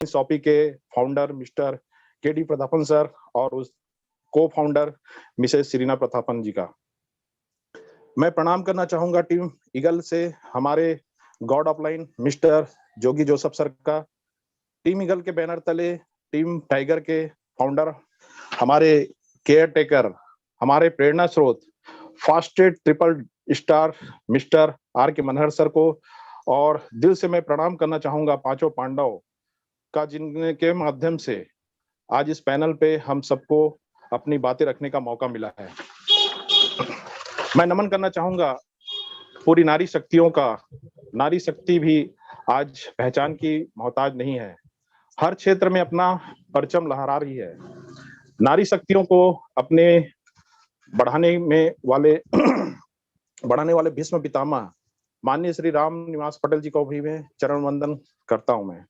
Soppy के founder mister K D. Prathapan sir और उस को founder Mrs Serena Prathapan ji का मैं प्रणाम करना चाहूंगा। टीम ईगल से हमारे god of line mister Jogi Joseph sir का, टीम ईगल के बैनर तले टीम टाइगर के फाउंडर हमारे केयर टेकर, हमारे प्रेरणा स्रोत फास्टेड triple star mister R K Manhar sir को, और दिल से मैं प्रणाम करना चाहूंगा पांचों पांडव का, जिनके माध्यम से आज इस पैनल पे हम सबको अपनी बातें रखने का मौका मिला है। मैं नमन करना चाहूंगा पूरी नारी शक्तियों का। नारी शक्ति भी आज पहचान की मोहताज नहीं है, हर क्षेत्र में अपना परचम लहरा रही है। नारी शक्तियों को अपने बढ़ाने वाले भीष्म पितामह माननीय श्री राम निवास पटेल जी को भी मैं चरण वंदन करता हूं मैं।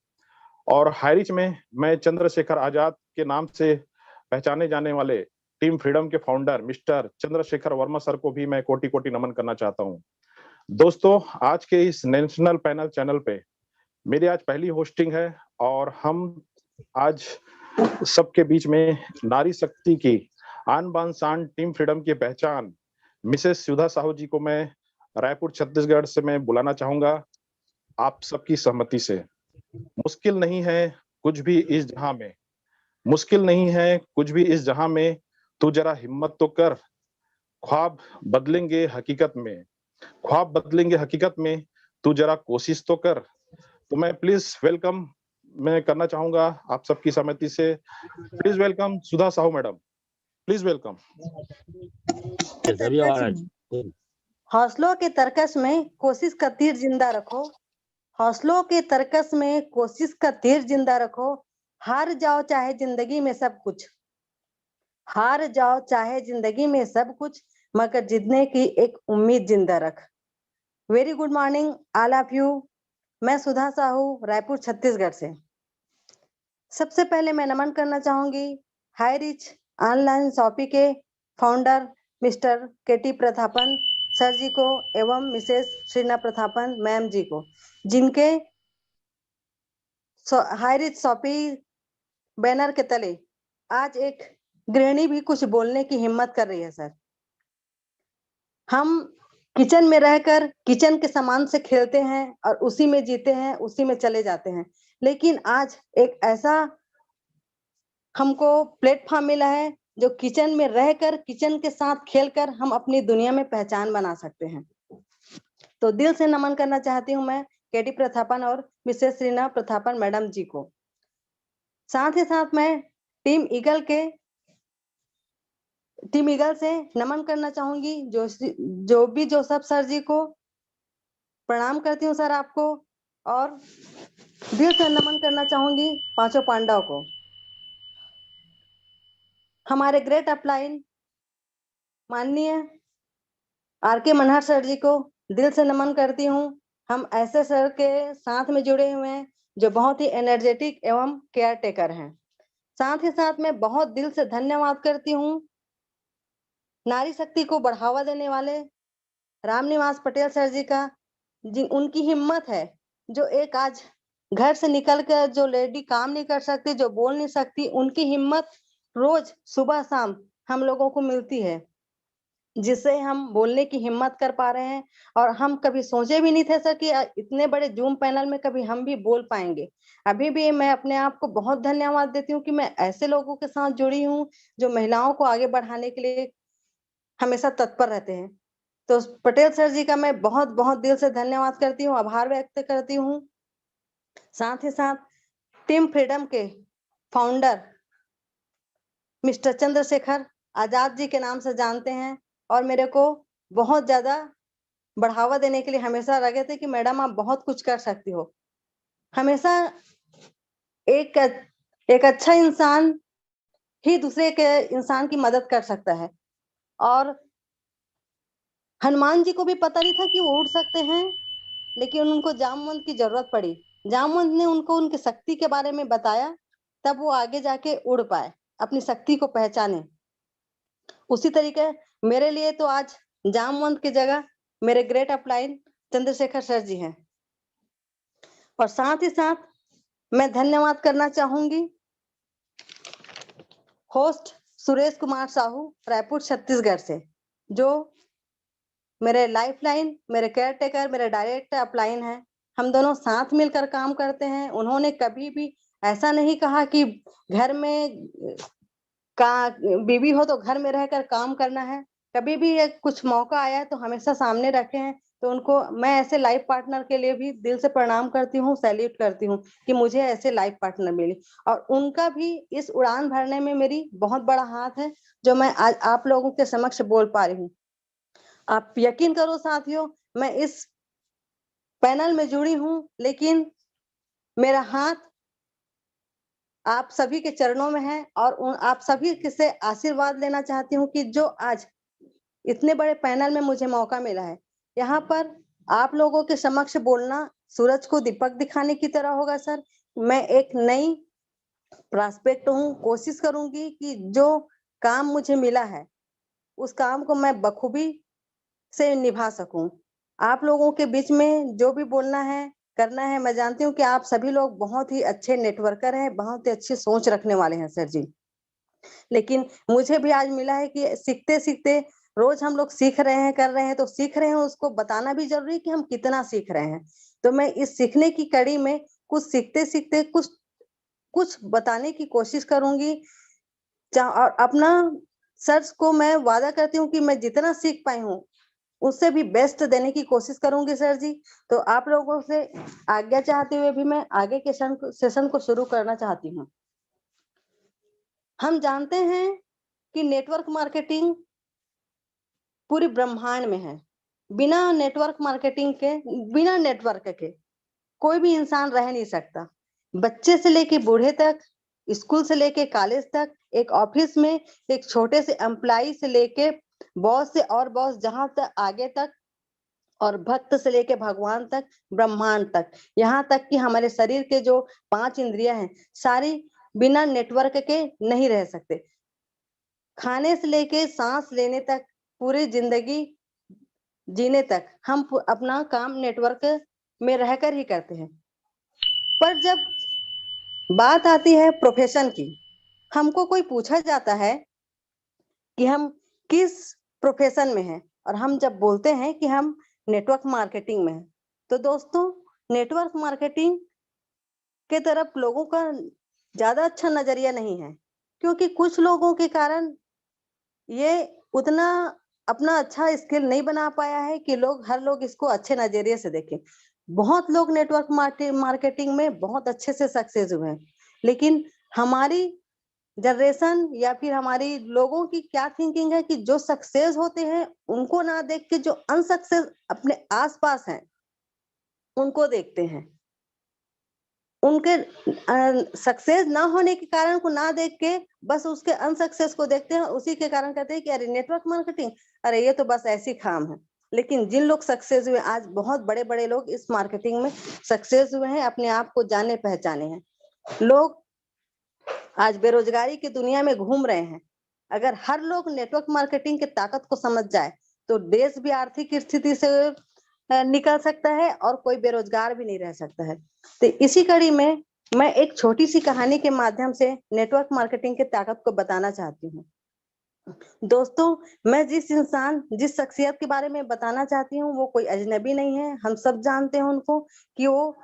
और हाईरिच में मैं चंद्रशेखर आजाद के नाम से पहचाने जाने वाले टीम फ्रीडम के founder mister Chandrashekhar Verma sir को भी मैं कोटि कोटि नमन करना चाहता हूं। दोस्तों, आज के इस नेशनल पैनल चैनल पे मेरी आज पहली होस्टिंग है और हम आज सबके बीच में नारी शक्ति की आन बान शान टीम फ्रीडम की पहचान मिसेस सुधा साहू जी को मैं रायपुर छत्तीसगढ़ से मैं बुलाना चाहूंगा आप सबकी सहमति से। मुश्किल नहीं है कुछ भी इस जहां में, मुश्किल नहीं है कुछ भी इस जहां में, तू जरा हिम्मत तो कर, ख्वाब बदलेंगे हकीकत में, ख्वाब बदलेंगे हकीकत में, तू जरा कोशिश तो कर। तो मैं प्लीज वेलकम मैं करना चाहूंगा आप सबकी सहमति से। Please welcome Sudha Sahu madam, please welcome. हौसलों के तरकश में कोशिश का तीर जिंदा रखो, हौसलों के तरकश में कोशिश का तीर जिंदा रखो, हार जाओ चाहे जिंदगी में सब कुछ, हार जाओ चाहे जिंदगी में सब कुछ, मगर जीतने की एक उम्मीद जिंदा रख। Very good morning all of you. मैं सुधा साहू रायपुर छत्तीसगढ़ से। सबसे पहले मैं नमन करना चाहूंगी हाई रिच ऑनलाइन शॉपी के founder mister K T. Pratapan sir ji को एवं Mrs Serena Pratapan ma'am ji को, जिनके हाई रिच शॉपी बैनर के तले आज एक गृहिणी भी कुछ बोलने की हिम्मत कर रही है। सर, हम किचन में रहकर किचन के सामान से खेलते हैं और उसी में जीते हैं, उसी में चले जाते हैं, लेकिन आज एक ऐसा हमको प्लेटफॉर्म मिला है जो किचन में रहकर किचन के साथ खेलकर हम अपनी दुनिया में पहचान बना सकते हैं। तो दिल से नमन करना चाहती हूँ मैं के.डी. प्रतापन और मिसेस सीरीना प्रतापन मैडम जी को। साथ ही साथ मैं टीम ईगल से नमन करना चाहूंगी जोगी जोसेफ सर जी को। प्रणाम करती हूँ सर आपको, और दिल से नमन करना चाहूंगी पांचों पांडव को। हमारे ग्रेट अपलाइन माननीय are K Manhar sir ji को दिल से नमन करती हूँ। हम ऐसे सर के साथ में जुड़े हुए हैं जो बहुत ही एनर्जेटिक एवं केयर टेकर हैं। साथ ही साथ मैं बहुत दिल से धन्यवाद करती हूँ नारी शक्ति को बढ़ावा देने वाले रामनिवास पटेल सर जी का, जिन उनकी हिम्मत है, जो एक आज घर से निकल कर जो लेडी काम नहीं कर सकती, जो बोल नहीं सकती, उनकी हिम्मत रोज सुबह शाम हम लोगों को मिलती है, जिससे हम बोलने की हिम्मत कर पा रहे हैं। और हम कभी सोचे भी नहीं थे सर कि इतने बड़े जूम पैनल में कभी हम भी बोल पाएंगे। अभी भी मैं अपने आप को बहुत धन्यवाद देती हूँ कि मैं ऐसे लोगों के साथ जुड़ी हूँ जो महिलाओं को आगे बढ़ाने के लिए हमेशा तत्पर रहते हैं। तो पटेल सर जी का मैं बहुत बहुत दिल से धन्यवाद करती हूँ, आभार व्यक्त करती हूँ। साथ ही साथ टीम फ्रीडम के फाउंडर मिस्टर चंद्रशेखर आजाद जी के नाम से जानते हैं, और मेरे को बहुत ज्यादा बढ़ावा देने के लिए हमेशा लगे थे कि मैडम आप बहुत कुछ कर सकती हो। हमेशा एक अच्छा इंसान ही दूसरे के इंसान की मदद कर सकता है। और हनुमान जी को भी पता नहीं था कि वो उड़ सकते हैं, लेकिन उनको जामवंत की जरूरत पड़ी। जामवंत ने उनको उनकी शक्ति के बारे में बताया, तब वो आगे जाके उड़ पाए, अपनी शक्ति को पहचाने। उसी तरीके मेरे लिए तो आज जामवंत की जगह मेरे ग्रेट अपलाइन चंद्रशेखर सर जी हैं। और साथ ही साथ मैं धन्यवाद करना चाहूंगी होस्ट सुरेश कुमार साहू, रायपुर छत्तीसगढ़ से, जो मेरे लाइफलाइन, मेरे केयरटेकर, मेरे डायरेक्ट अपलाइन है। हम दोनों साथ मिलकर काम करते हैं। उन्होंने कभी भी ऐसा नहीं कहा कि घर में का बीवी हो तो घर में रहकर काम करना है। कभी भी एक कुछ मौका आया है तो हमेशा सामने रखे हैं। तो उनको मैं ऐसे लाइफ पार्टनर के लिए भी दिल से प्रणाम करती हूँ, सैल्यूट करती हूँ कि मुझे ऐसे लाइफ पार्टनर मिली। और उनका भी इस उड़ान भरने में मेरी बहुत बड़ा हाथ है, जो मैं आज आप लोगों के समक्ष बोल पा रही हूँ। आप यकीन करो साथियों, मैं इस पैनल में जुड़ी हूँ, लेकिन मेरा हाथ आप सभी के चरणों में है। और आप सभी से आशीर्वाद लेना चाहती हूँ कि जो आज इतने बड़े पैनल में मुझे मौका मिला है, यहाँ पर आप लोगों के समक्ष बोलना सूरज को दीपक दिखाने की तरह होगा सर। मैं एक नई प्रॉस्पेक्ट हूँ, कोशिश करूंगी कि जो काम मुझे मिला है उस काम को मैं बखूबी से निभा सकूं। आप लोगों के बीच में जो भी बोलना है, करना है, मैं जानती हूँ कि आप सभी लोग बहुत ही अच्छे नेटवर्कर हैं, बहुत ही अच्छी सोच रखने वाले हैं सर जी। लेकिन मुझे भी आज मिला है कि सीखते सीखते रोज हम लोग सीख रहे हैं, कर रहे हैं, तो सीख रहे हैं उसको बताना भी जरूरी है कि हम कितना सीख रहे हैं। तो मैं इस सीखने की कड़ी में कुछ सीखते सीखते कुछ कुछ बताने की कोशिश करूंगी। और अपना सर्च को मैं वादा करती हूँ कि मैं जितना सीख पाई हूँ उससे भी बेस्ट देने की कोशिश करूंगी सर जी। तो आप लोगों से आज्ञा चाहते हुए भी मैं आगे के सेशन को शुरू करना चाहती हूँ। हम जानते हैं कि नेटवर्क मार्केटिंग पूरी ब्रह्मांड में है। बिना नेटवर्क मार्केटिंग के, बिना नेटवर्क के कोई भी इंसान रह नहीं सकता। बच्चे से लेके बूढ़े तक, स्कूल से लेके कॉलेज तक, एक ऑफिस में एक छोटे से एम्प्लॉय से लेके बॉस से और बॉस जहां तक आगे तक, और भक्त से लेके भगवान तक, ब्रह्मांड तक, यहाँ तक कि हमारे शरीर के जो 5 इंद्रियां हैं सारी बिना नेटवर्क के नहीं रह सकते। खाने से लेके सांस लेने तक, पूरी जिंदगी जीने तक हम अपना काम नेटवर्क में रहकर ही करते हैं। पर जब बात आती है प्रोफेशन की, हमको कोई पूछा जाता है कि हम किस प्रोफेशन में हैं, और हम जब बोलते हैं कि हम नेटवर्क मार्केटिंग में हैं, तो दोस्तों नेटवर्क मार्केटिंग के तरफ लोगों का ज्यादा अच्छा नजरिया नहीं है, क्योंकि कुछ लोगों के कारण ये उतना अपना अच्छा स्किल नहीं बना पाया है कि हर लोग इसको अच्छे नजरिए से देखें। बहुत लोग नेटवर्क मार्केटिंग में बहुत अच्छे से सक्सेस हुए हैं, लेकिन हमारी जनरेशन या फिर हमारी लोगों की क्या थिंकिंग है कि जो सक्सेस होते हैं उनको ना देख के जो अनसक्सेस अपने आसपास हैं उनको देखते हैं। उनके सक्सेस ना होने के कारण को ना देख के बस उसके अनसक्सेस को देखते हैं, उसी के कारण कहते हैं कि अरे नेटवर्क मार्केटिंग, अरे ये तो बस ऐसी काम है। लेकिन जिन लोग सक्सेस हुए, आज बहुत बड़े बड़े लोग इस मार्केटिंग में सक्सेस हुए हैं, अपने आप को जाने पहचाने हैं। लोग आज बेरोजगारी की दुनिया में घूम रहे हैं। अगर हर लोग नेटवर्क मार्केटिंग की ताकत को समझ जाए तो देश भी आर्थिक स्थिति से निकल सकता है और कोई बेरोजगार भी नहीं रह सकता है। तो इसी कड़ी में मैं एक छोटी सी कहानी के माध्यम से नेटवर्क मार्केटिंग की ताकत को बताना चाहती हूँ। दोस्तों, मैं जिस शख्सियत के बारे में बताना चाहती हूँ वो कोई अजनबी नहीं है। हम सब जानते हैं उनको कि वो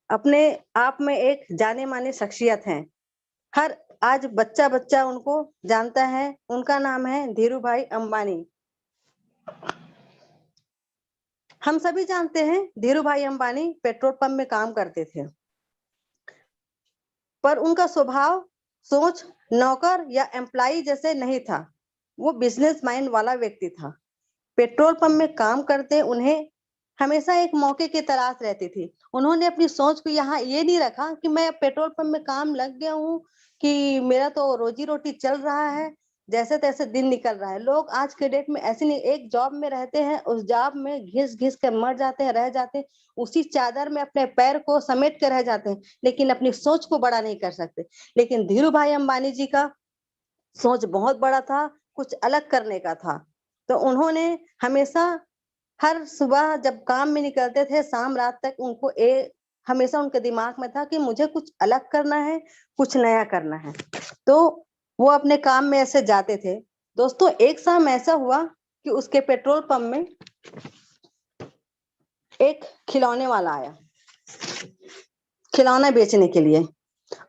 अपने आप में एक जाने माने शख्सियत हैं। हर आज बच्चा बच्चा उनको जानता है। उनका नाम है धीरू भाई अंबानी। हम सभी जानते हैं धीरू भाई अंबानी पेट्रोल पंप में काम करते थे, पर उनका स्वभाव सोच नौकर या एम्प्लॉय जैसे नहीं था। वो बिजनेस माइंड वाला व्यक्ति था। पेट्रोल पंप में काम करते उन्हें हमेशा एक मौके की तलाश रहती थी। उन्होंने अपनी सोच को यहाँ ये नहीं रखा कि मैं पेट्रोल पंप में काम लग गया हूँ, कि मेरा तो रोजी रोटी चल रहा है, जैसे तैसे दिन निकल रहा है। लोग आज के डेट में ऐसे नहीं, एक जॉब में रहते हैं, उस जॉब में घिस घिस कर मर जाते हैं, रह जाते हैं, उसी चादर में अपने पैर को समेट कर रह जाते हैं, लेकिन अपनी सोच को बड़ा नहीं कर सकते। लेकिन धीरू भाई अंबानी जी का सोच बहुत बड़ा था, कुछ अलग करने का था। तो उन्होंने हमेशा हर सुबह जब काम में निकलते थे, शाम रात तक उनको हमेशा उनके दिमाग में था कि मुझे कुछ अलग करना है, कुछ नया करना है। तो वो अपने काम में ऐसे जाते थे। दोस्तों, एक शाम ऐसा हुआ कि उसके पेट्रोल पंप में एक खिलौने वाला आया, खिलौना बेचने के लिए।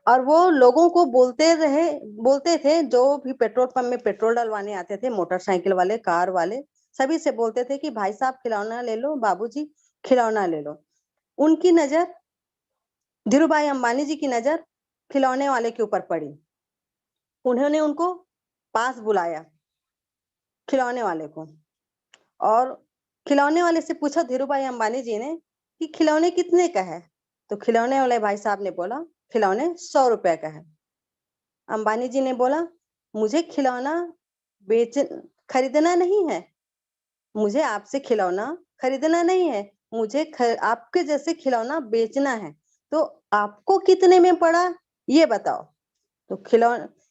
और वो लोगों को बोलते थे, जो भी पेट्रोल पंप में पेट्रोल डलवाने आते थे, मोटरसाइकिल वाले, कार वाले, सभी से बोलते थे कि भाई साहब खिलौना ले लो, बाबूजी खिलौना ले लो। उनकी नजर, धीरू भाई अंबानी जी की नजर खिलौने वाले के ऊपर पड़ी। उन्होंने उनको पास बुलाया, खिलौने वाले को, और खिलौने वाले से पूछा धीरू भाई अंबानी जी ने कि खिलौने कितने का है? तो खिलौने वाले भाई साहब ने बोला खिलौने 100 रुपए का है। अंबानी जी ने बोला मुझे खिलौना बेच खरीदना नहीं है, मुझे आपसे खिलौना खरीदना नहीं है, मुझे आपके जैसे खिलौना बेचना है। तो आपको कितने में पड़ा ये बताओ। तो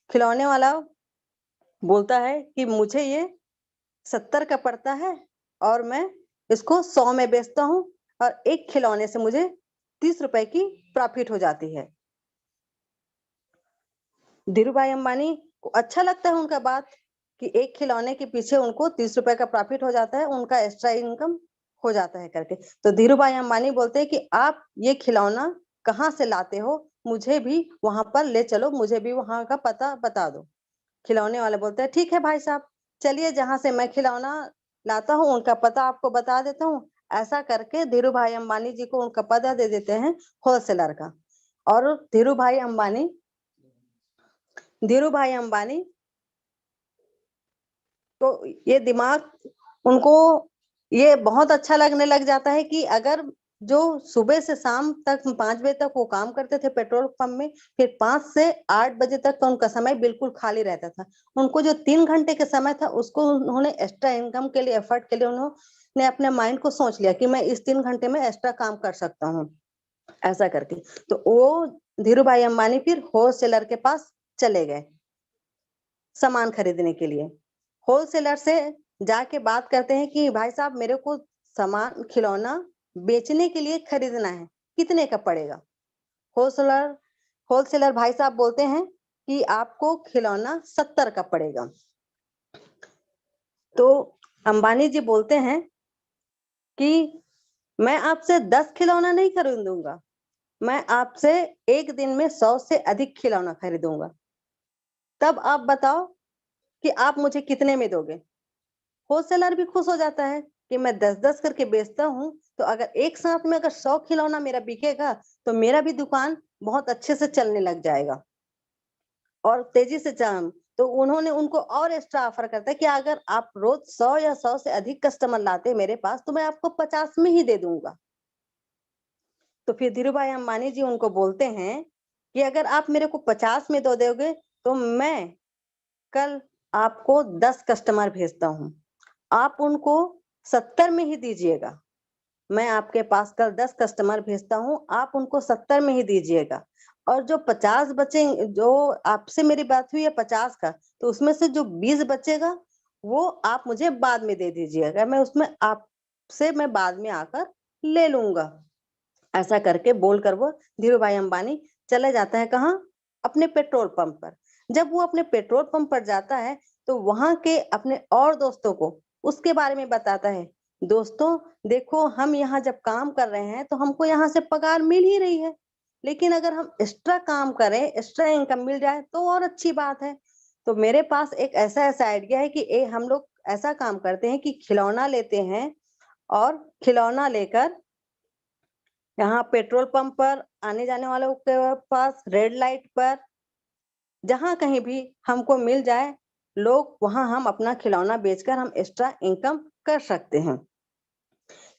खिलौने वाला बोलता है कि मुझे ये 70 का पड़ता है और मैं इसको 100 में बेचता हूँ, और एक खिलौने से मुझे 30 रुपए की प्रॉफिट हो जाती है। धीरू भाई अंबानी को अच्छा लगता है उनका बात कि एक खिलौने के पीछे उनको 30 रुपए का प्रॉफिट हो जाता है, उनका एक्स्ट्रा इनकम हो जाता है करके। तो धीरू भाई अंबानी बोलते हैं कि आप ये खिलौना कहाँ से लाते हो, मुझे भी वहां पर ले चलो, मुझे भी वहां का पता बता दो। खिलौने वाले बोलते हैं ठीक है भाई साहब, चलिए जहां से मैं खिलौना लाता हूँ उनका पता आपको बता देता हूँ। ऐसा करके धीरू भाई अंबानी जी को उनका पता दे देते हैं होलसेलर का। और धीरू भाई अंबानी तो ये दिमाग उनको ये बहुत अच्छा लगने लग जाता है कि अगर जो सुबह से शाम तक 5 बजे तक वो काम करते थे पेट्रोल पंप में, फिर 5 से 8 बजे तक का उनका समय बिल्कुल खाली रहता था। उनको जो 3 घंटे का समय था उसको उन्होंने एक्स्ट्रा इनकम के लिए, एफर्ट के लिए उन्होंने अपने माइंड को सोच लिया कि मैं इस 3 घंटे में एक्स्ट्रा काम कर सकता हूँ, ऐसा करके। तो वो धीरू भाई अंबानी फिर होलसेलर के पास चले गए सामान खरीदने के लिए। होलसेलर से जाके बात करते हैं कि भाई साहब मेरे को सामान खिलौना बेचने के लिए खरीदना है, कितने का पड़ेगा? होलसेलर होलसेलर भाई साहब बोलते हैं कि आपको खिलौना 70 का पड़ेगा। तो अंबानी जी बोलते हैं कि मैं आपसे 10 खिलौना नहीं खरीदूंगा, मैं आपसे एक दिन में 100 से अधिक खिलौना खरीदूंगा। तब आप बताओ कि आप मुझे कितने में दोगे? होलसेलर भी खुश हो जाता है कि मैं 10-10 करके बेचता हूँ, तो अगर एक साथ में अगर 100 खिलौना मेरा बिकेगा तो मेरा भी दुकान बहुत अच्छे से चलने लग जाएगा और तेजी से चल। तो उन्होंने उनको और एक्स्ट्रा ऑफर करता है कि अगर आप रोज 100 या 100 से अधिक कस्टमर लाते मेरे पास तो मैं आपको 50 में ही दे दूंगा। तो फिर धीरू भाई अंबानी जी उनको बोलते हैं कि अगर आप मेरे को 50 में दो दोगे तो मैं कल आपको 10 कस्टमर भेजता हूँ, आप उनको 70 में ही दीजिएगा। मैं आपके पास कल 10 कस्टमर भेजता हूँ, आप उनको 70 में ही दीजिएगा। और जो 50 बचे, जो आपसे मेरी बात हुई है 50 का, तो उसमें से जो 20 बचेगा वो आप मुझे बाद में दे दीजिएगा, मैं उसमें आपसे मैं बाद में आकर ले लूंगा। ऐसा करके बोलकर वो धीरू भाई अंबानी चले जाता है कहाँ? अपने पेट्रोल पंप पर। जब वो अपने पेट्रोल पंप पर जाता है तो वहां के अपने और दोस्तों को उसके बारे में बताता है, दोस्तों देखो हम यहाँ जब काम कर रहे हैं तो हमको यहाँ से पगार मिल ही रही है, लेकिन अगर हम एक्स्ट्रा काम करें, एक्स्ट्रा इनकम मिल जाए तो और अच्छी बात है। तो मेरे पास एक ऐसा ऐसा आइडिया है कि हम लोग ऐसा काम करते हैं कि खिलौना लेते हैं और खिलौना लेकर यहाँ पेट्रोल पंप पर, आने जाने वालों के पास, रेड लाइट पर, जहां कहीं भी हमको मिल जाए लोग, वहां हम अपना खिलौना बेचकर हम एक्स्ट्रा इनकम कर सकते हैं।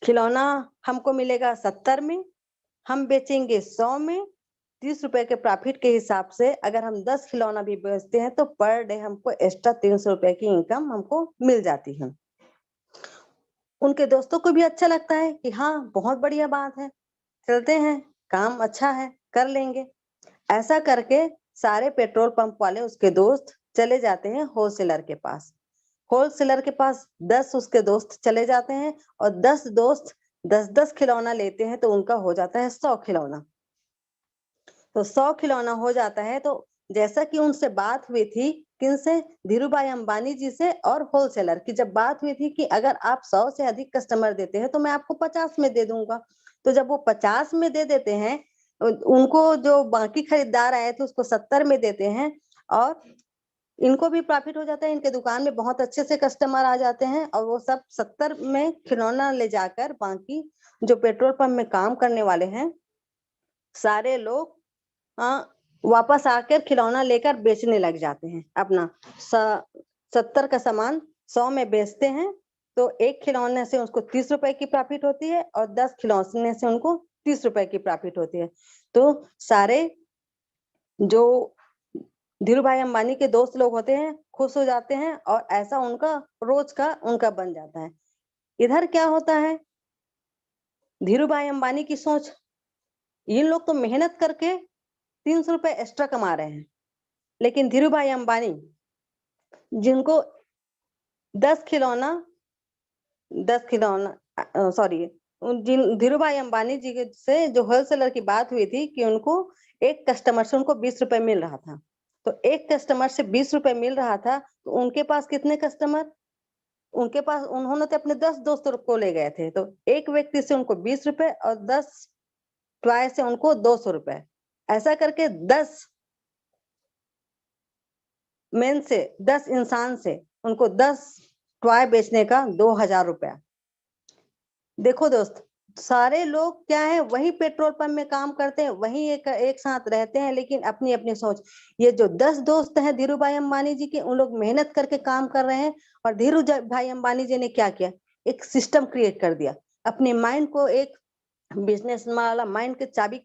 खिलौना हमको मिलेगा 70 में, हम बेचेंगे 100 में, 30 रुपए के प्रॉफिट के हिसाब से अगर हम 10 खिलौना भी बेचते हैं तो पर डे हमको एक्स्ट्रा 300 रुपए की इनकम हमको मिल जाती है। उनके दोस्तों को भी अच्छा लगता है कि हाँ बहुत बढ़िया बात है, चलते हैं, काम अच्छा है, कर लेंगे। ऐसा करके सारे पेट्रोल पंप वाले उसके दोस्त चले जाते हैं होलसेलर के पास। होलसेलर के पास 10 उसके दोस्त चले जाते हैं और 10 दोस्त 10-10 खिलौना लेते हैं तो उनका हो जाता है 100 खिलौना। तो 100 खिलौना हो जाता है। तो जैसा कि उनसे बात हुई थी, किनसे? धीरूभाई अंबानी जी से और होलसेलर की जब बात हुई थी कि अगर आप 100 से अधिक कस्टमर देते हैं तो मैं आपको 50 में दे दूंगा। तो जब वो 50 में दे देते हैं, उनको जो बाकी खरीदार आए थे उसको 70 में देते हैं और इनको भी प्रॉफिट हो जाता है। इनके दुकान में बहुत अच्छे से कस्टमर आ जाते हैं और वो सब 70 में खिलौना ले जाकर बाकी जो पेट्रोल पंप में काम करने वाले हैं सारे लोग वापस आकर खिलौना लेकर बेचने लग जाते हैं। अपना 70 का सामान 100 में बेचते हैं। तो एक खिलौने से उसको 30 रुपए की प्रॉफिट होती है और 10 खिलौने से उनको 30 रुपए की प्रॉफिट होती है। तो सारे जो धीरूभाई अंबानी के दोस्त लोग होते हैं खुश हो जाते हैं और ऐसा उनका रोज का उनका बन जाता है। इधर क्या होता है, धीरूभाई अंबानी की सोच, इन लोग तो मेहनत करके 300 रुपए एक्स्ट्रा कमा रहे हैं, लेकिन धीरूभाई अंबानी जिनको 10 खिलौना सॉरी, जिन धीरूभाई अंबानी जी से जो होलसेलर की बात हुई थी कि उनको एक कस्टमर से उनको 20 रुपए मिल रहा था। तो एक कस्टमर से 20 रुपए मिल रहा था तो उनके पास कितने कस्टमर? उनके पास उन्होंने तो अपने 10 दोस्तों को ले गए थे। तो एक व्यक्ति से उनको 20 रुपए और 10 टॉय से उनको 200 रुपए, ऐसा करके 10 मेन से 10 इंसान से उनको 10 टॉय बेचने का 2000 रुपया। देखो दोस्त, सारे लोग क्या है, वही पेट्रोल पंप में काम करते हैं, वही एक साथ रहते हैं, लेकिन अपनी अपनी सोच। ये जो 10 दोस्त हैं धीरूभाई अंबानी जी के, उन लोग मेहनत करके काम कर रहे हैं और धीरूभाई अंबानी जी ने क्या किया, एक सिस्टम क्रिएट कर दिया। अपने माइंड को एक बिजनेस वाला माइंड की चाबी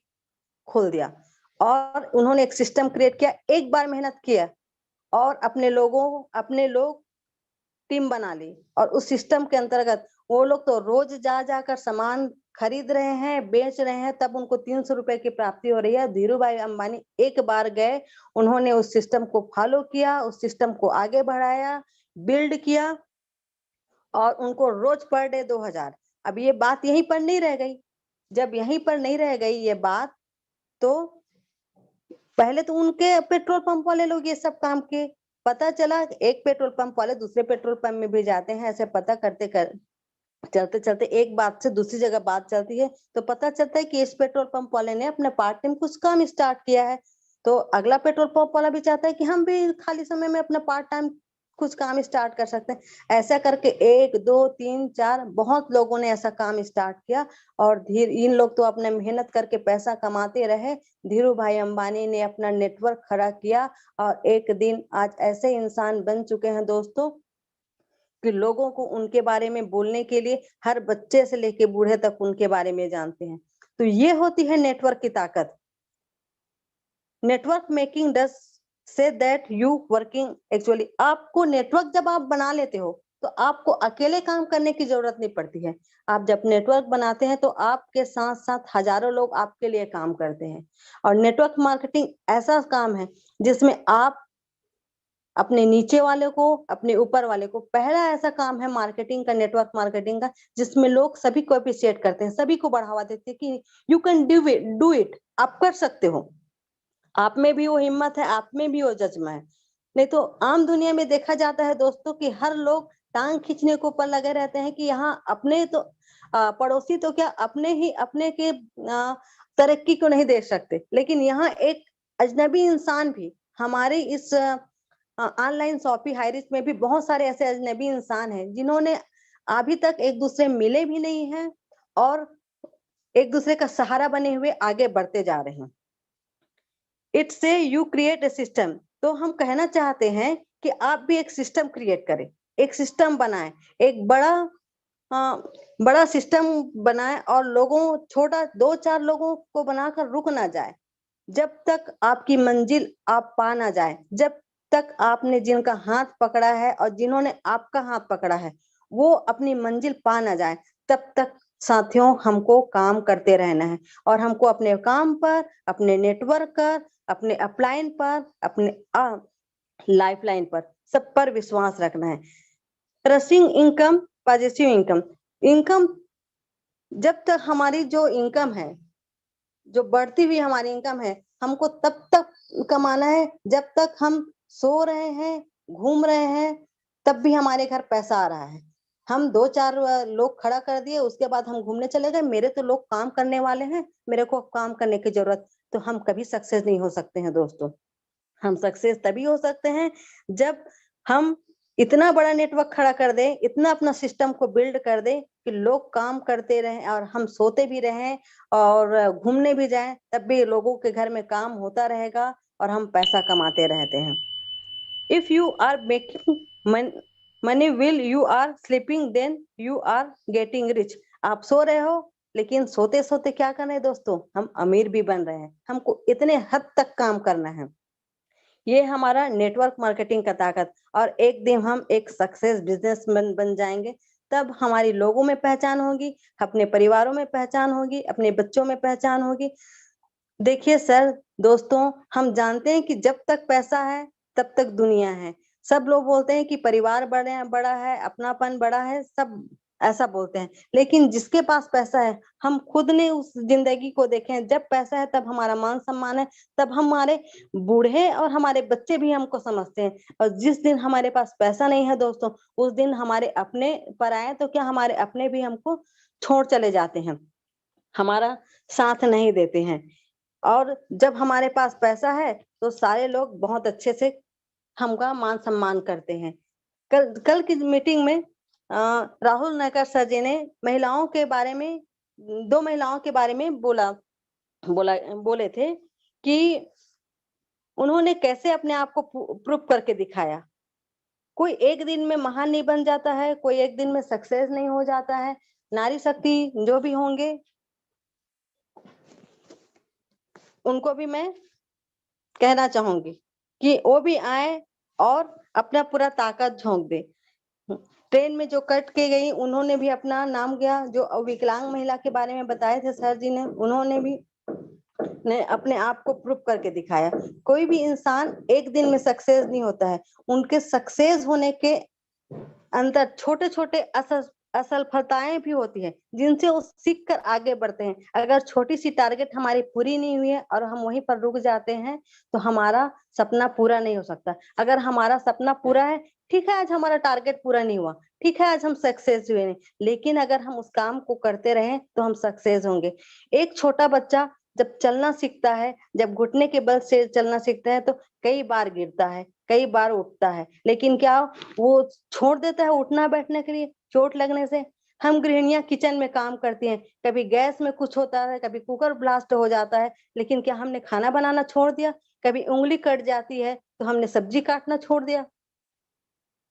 खोल दिया और उन्होंने एक सिस्टम क्रिएट किया। एक बार मेहनत किया और अपने लोग टीम बना ली और उस सिस्टम के अंतर्गत वो लोग तो रोज जा जाकर सामान खरीद रहे हैं, बेच रहे हैं, तब उनको 300 रुपए की प्राप्ति हो रही है। धीरूभाई अंबानी एक बार गए, उन्होंने उस सिस्टम को फॉलो किया, उस सिस्टम को आगे बढ़ाया, बिल्ड किया और उनको रोज पर डे 2000। अब ये बात यहीं पर नहीं रह गई। जब यहीं पर नहीं रह गई ये बात, तो पहले तो उनके पेट्रोल पंप वाले लोग ये सब काम किए। पता चला एक पेट्रोल पंप वाले दूसरे पेट्रोल पंप में भी जाते हैं, ऐसे पता चलते चलते एक बात से दूसरी जगह बात चलती है तो पता चलता है कि इस पेट्रोल पंप वाले ने अपने पार्ट टाइम कुछ काम स्टार्ट किया है। तो अगला पेट्रोल पंप वाला भी चाहता है कि हम भी खाली समय में अपना पार्ट टाइम कुछ काम स्टार्ट कर सकते हैं। ऐसा करके 1 2 3 4 बहुत लोगों ने ऐसा काम स्टार्ट किया और इन लोग तो अपने मेहनत करके पैसा कमाते रहे। धीरूभाई अंबानी ने अपना नेटवर्क खड़ा किया और एक दिन आज ऐसे इंसान बन चुके हैं दोस्तों कि लोगों को उनके बारे में बोलने के लिए हर बच्चे से लेके बूढ़े तक उनके बारे में जानते हैं। तो ये होती है नेटवर्क की ताकत। Network making does say that you working actually, आपको नेटवर्क जब आप बना लेते हो तो आपको अकेले काम करने की जरूरत नहीं पड़ती है। आप जब नेटवर्क बनाते हैं तो आपके साथ साथ हजारों लोग आपके लिए काम करते हैं। और नेटवर्क मार्केटिंग ऐसा काम है जिसमें आप अपने नीचे वाले को, अपने ऊपर वाले को, पहला ऐसा काम है मार्केटिंग का, नेटवर्क मार्केटिंग का, जिसमें लोग सभी को अप्रिशिएट करते हैं, सभी को बढ़ावा देते हैं कि यू कैन डू इट, आप कर सकते हो, आप में भी वो हिम्मत है, आप में भी वो जज्बा है। नहीं तो आम दुनिया में देखा जाता है दोस्तों कि हर लोग टांग खींचने के ऊपर लगे रहते हैं कि यहाँ अपने तो पड़ोसी तो क्या अपने ही अपने के तरक्की को नहीं देख सकते, लेकिन यहाँ एक अजनबी इंसान भी हमारे इस ऑनलाइन शॉपिंग हाईरिच में भी बहुत सारे ऐसे अजनबी इंसान हैं जिन्होंने अभी तक एक दूसरे मिले भी नहीं हैं और एक दूसरे का सहारा बने हुए आगे बढ़ते जा रहे हैं। इट्स से यू क्रिएट ए सिस्टम। तो हम कहना चाहते हैं कि आप भी एक सिस्टम क्रिएट करें, एक सिस्टम बनाएं, एक बड़ा सिस्टम बनाएं और लोगों छोटा 2-4 लोगों को बनाकर रुक ना जाए जब तक आपकी मंजिल आप पा ना जाए। जब तक आपने जिनका हाथ पकड़ा है और जिन्होंने आपका हाथ पकड़ा है वो अपनी मंजिल पा ना जाए, तब तक साथियों हमको काम करते रहना है और हमको अपने काम पर, अपने नेटवर्क पर, अपने अपलाइन पर, अपने लाइफलाइन पर, सब पर विश्वास रखना है। Trusting income, positive income. Income जब तक हमारी जो इनकम है, जो बढ़ती हुई हमारी इनकम है, हमको तब तक कमाना है जब तक हम सो रहे हैं, घूम रहे हैं, तब भी हमारे घर पैसा आ रहा है। हम 2-4 लोग खड़ा कर दिए, उसके बाद हम घूमने चले गए, मेरे तो लोग काम करने वाले हैं, मेरे को काम करने की जरूरत, तो हम कभी सक्सेस नहीं हो सकते हैं दोस्तों। हम सक्सेस तभी हो सकते हैं जब हम इतना बड़ा नेटवर्क खड़ा कर दें, इतना अपना सिस्टम को बिल्ड कर दें कि लोग काम करते रहें और हम सोते भी रहें और घूमने भी जाएं, तब भी लोगों के घर में काम होता रहेगा और हम पैसा कमाते रहते हैं। If you are making money while you are sleeping, then you are getting rich. आप सो रहे हो, लेकिन सोते सोते क्या कर रहे हैं दोस्तों, हम अमीर भी बन रहे हैं। हमको इतने हद तक काम करना है। ये हमारा नेटवर्क मार्केटिंग का ताकत, और एक दिन हम एक सक्सेस बिजनेसमैन बन जाएंगे, तब हमारी लोगों में पहचान होगी, अपने परिवारों में पहचान होगी, अपने बच्चों में पहचान होगी। देखिए सर, दोस्तों, हम जानते हैं कि जब तक पैसा है तब तक दुनिया है। सब लोग बोलते हैं कि परिवार बड़ा है, अपनापन बड़ा है, सब ऐसा बोलते हैं, लेकिन जिसके पास पैसा है, हम खुद ने उस जिंदगी को देखे हैं, जब पैसा है तब हमारा मान सम्मान है, तब हमारे बूढ़े और हमारे बच्चे भी हमको समझते हैं। और जिस दिन हमारे पास पैसा नहीं है दोस्तों, उस दिन हमारे अपने पर आए तो क्या, हमारे अपने भी हमको छोड़ चले जाते हैं, हमारा साथ नहीं देते हैं। और जब हमारे पास पैसा है तो सारे लोग बहुत अच्छे से हमका मान सम्मान करते हैं। कल की मीटिंग में राहुल नायकर सर जी ने महिलाओं के बारे में, 2 महिलाओं के बारे में बोले थे कि उन्होंने कैसे अपने आप को प्रूव करके दिखाया। कोई एक दिन में महान नहीं बन जाता है, कोई एक दिन में सक्सेस नहीं हो जाता है। नारी शक्ति जो भी होंगे, उनको भी मैं कहना चाहूंगी कि वो भी आए और अपना पूरा ताकत झोंक दे। ट्रेन में जो कट के गई, उन्होंने भी अपना नाम किया। जो विकलांग महिला के बारे में बताए थे सर जी ने, उन्होंने भी अपने आप को प्रूव करके दिखाया। कोई भी इंसान एक दिन में सक्सेस नहीं होता है, उनके सक्सेस होने के अंदर छोटे छोटे असफलताएं भी होती है, जिनसे वो सीख कर आगे बढ़ते हैं। अगर छोटी सी टारगेट हमारी पूरी नहीं हुई है और हम वहीं पर रुक जाते हैं, तो हमारा सपना पूरा नहीं हो सकता। अगर हमारा सपना पूरा है, ठीक है, आज हमारा टारगेट पूरा नहीं हुआ, ठीक है, आज हम सक्सेस हुए नहीं, लेकिन अगर हम उस काम को करते रहे तो हम सक्सेस होंगे। एक छोटा बच्चा जब चलना सीखता है, जब घुटने के बल से चलना सीखता है, तो कई बार गिरता है, कई बार उठता है, लेकिन क्या वो छोड़ देता है उठना बैठने के लिए चोट लगने से? हम गृहिणियां किचन में काम करती हैं, कभी गैस में कुछ होता है, कभी कुकर ब्लास्ट हो जाता है, लेकिन क्या हमने खाना बनाना छोड़ दिया? कभी उंगली कट जाती है तो हमने सब्जी काटना छोड़ दिया?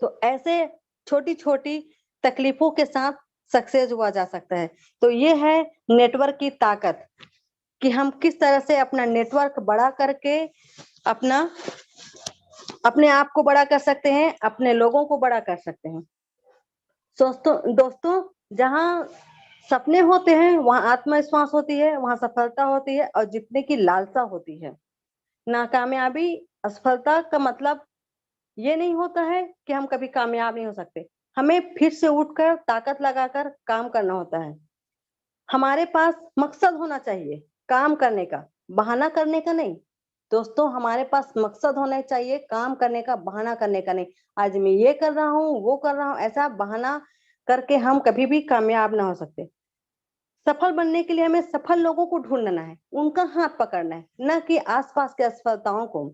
तो ऐसे छोटी छोटी तकलीफों के साथ सक्सेस हुआ जा सकता है। तो ये है नेटवर्क की ताकत, कि हम किस तरह से अपना नेटवर्क बड़ा करके अपने आप को बड़ा कर सकते हैं, अपने लोगों को बड़ा कर सकते हैं। दोस्तों, जहां सपने होते हैं वहां आत्मविश्वास होती है, वहां सफलता होती है और जीतने की लालसा होती है। नाकामयाबी, असफलता का मतलब ये नहीं होता है कि हम कभी कामयाब नहीं हो सकते। हमें फिर से उठकर ताकत लगाकर काम करना होता है। हमारे पास मकसद होना चाहिए काम करने का, बहाना करने का नहीं। दोस्तों, हमारे पास मकसद होना चाहिए काम करने का, बहाना करने का नहीं। आज मैं ये कर रहा हूँ, वो कर रहा हूँ, ऐसा बहाना करके हम कभी भी कामयाब ना हो सकते। सफल बनने के लिए हमें सफल लोगों को ढूंढना है, उनका हाथ पकड़ना है, न कि आसपास के असफलताओं को।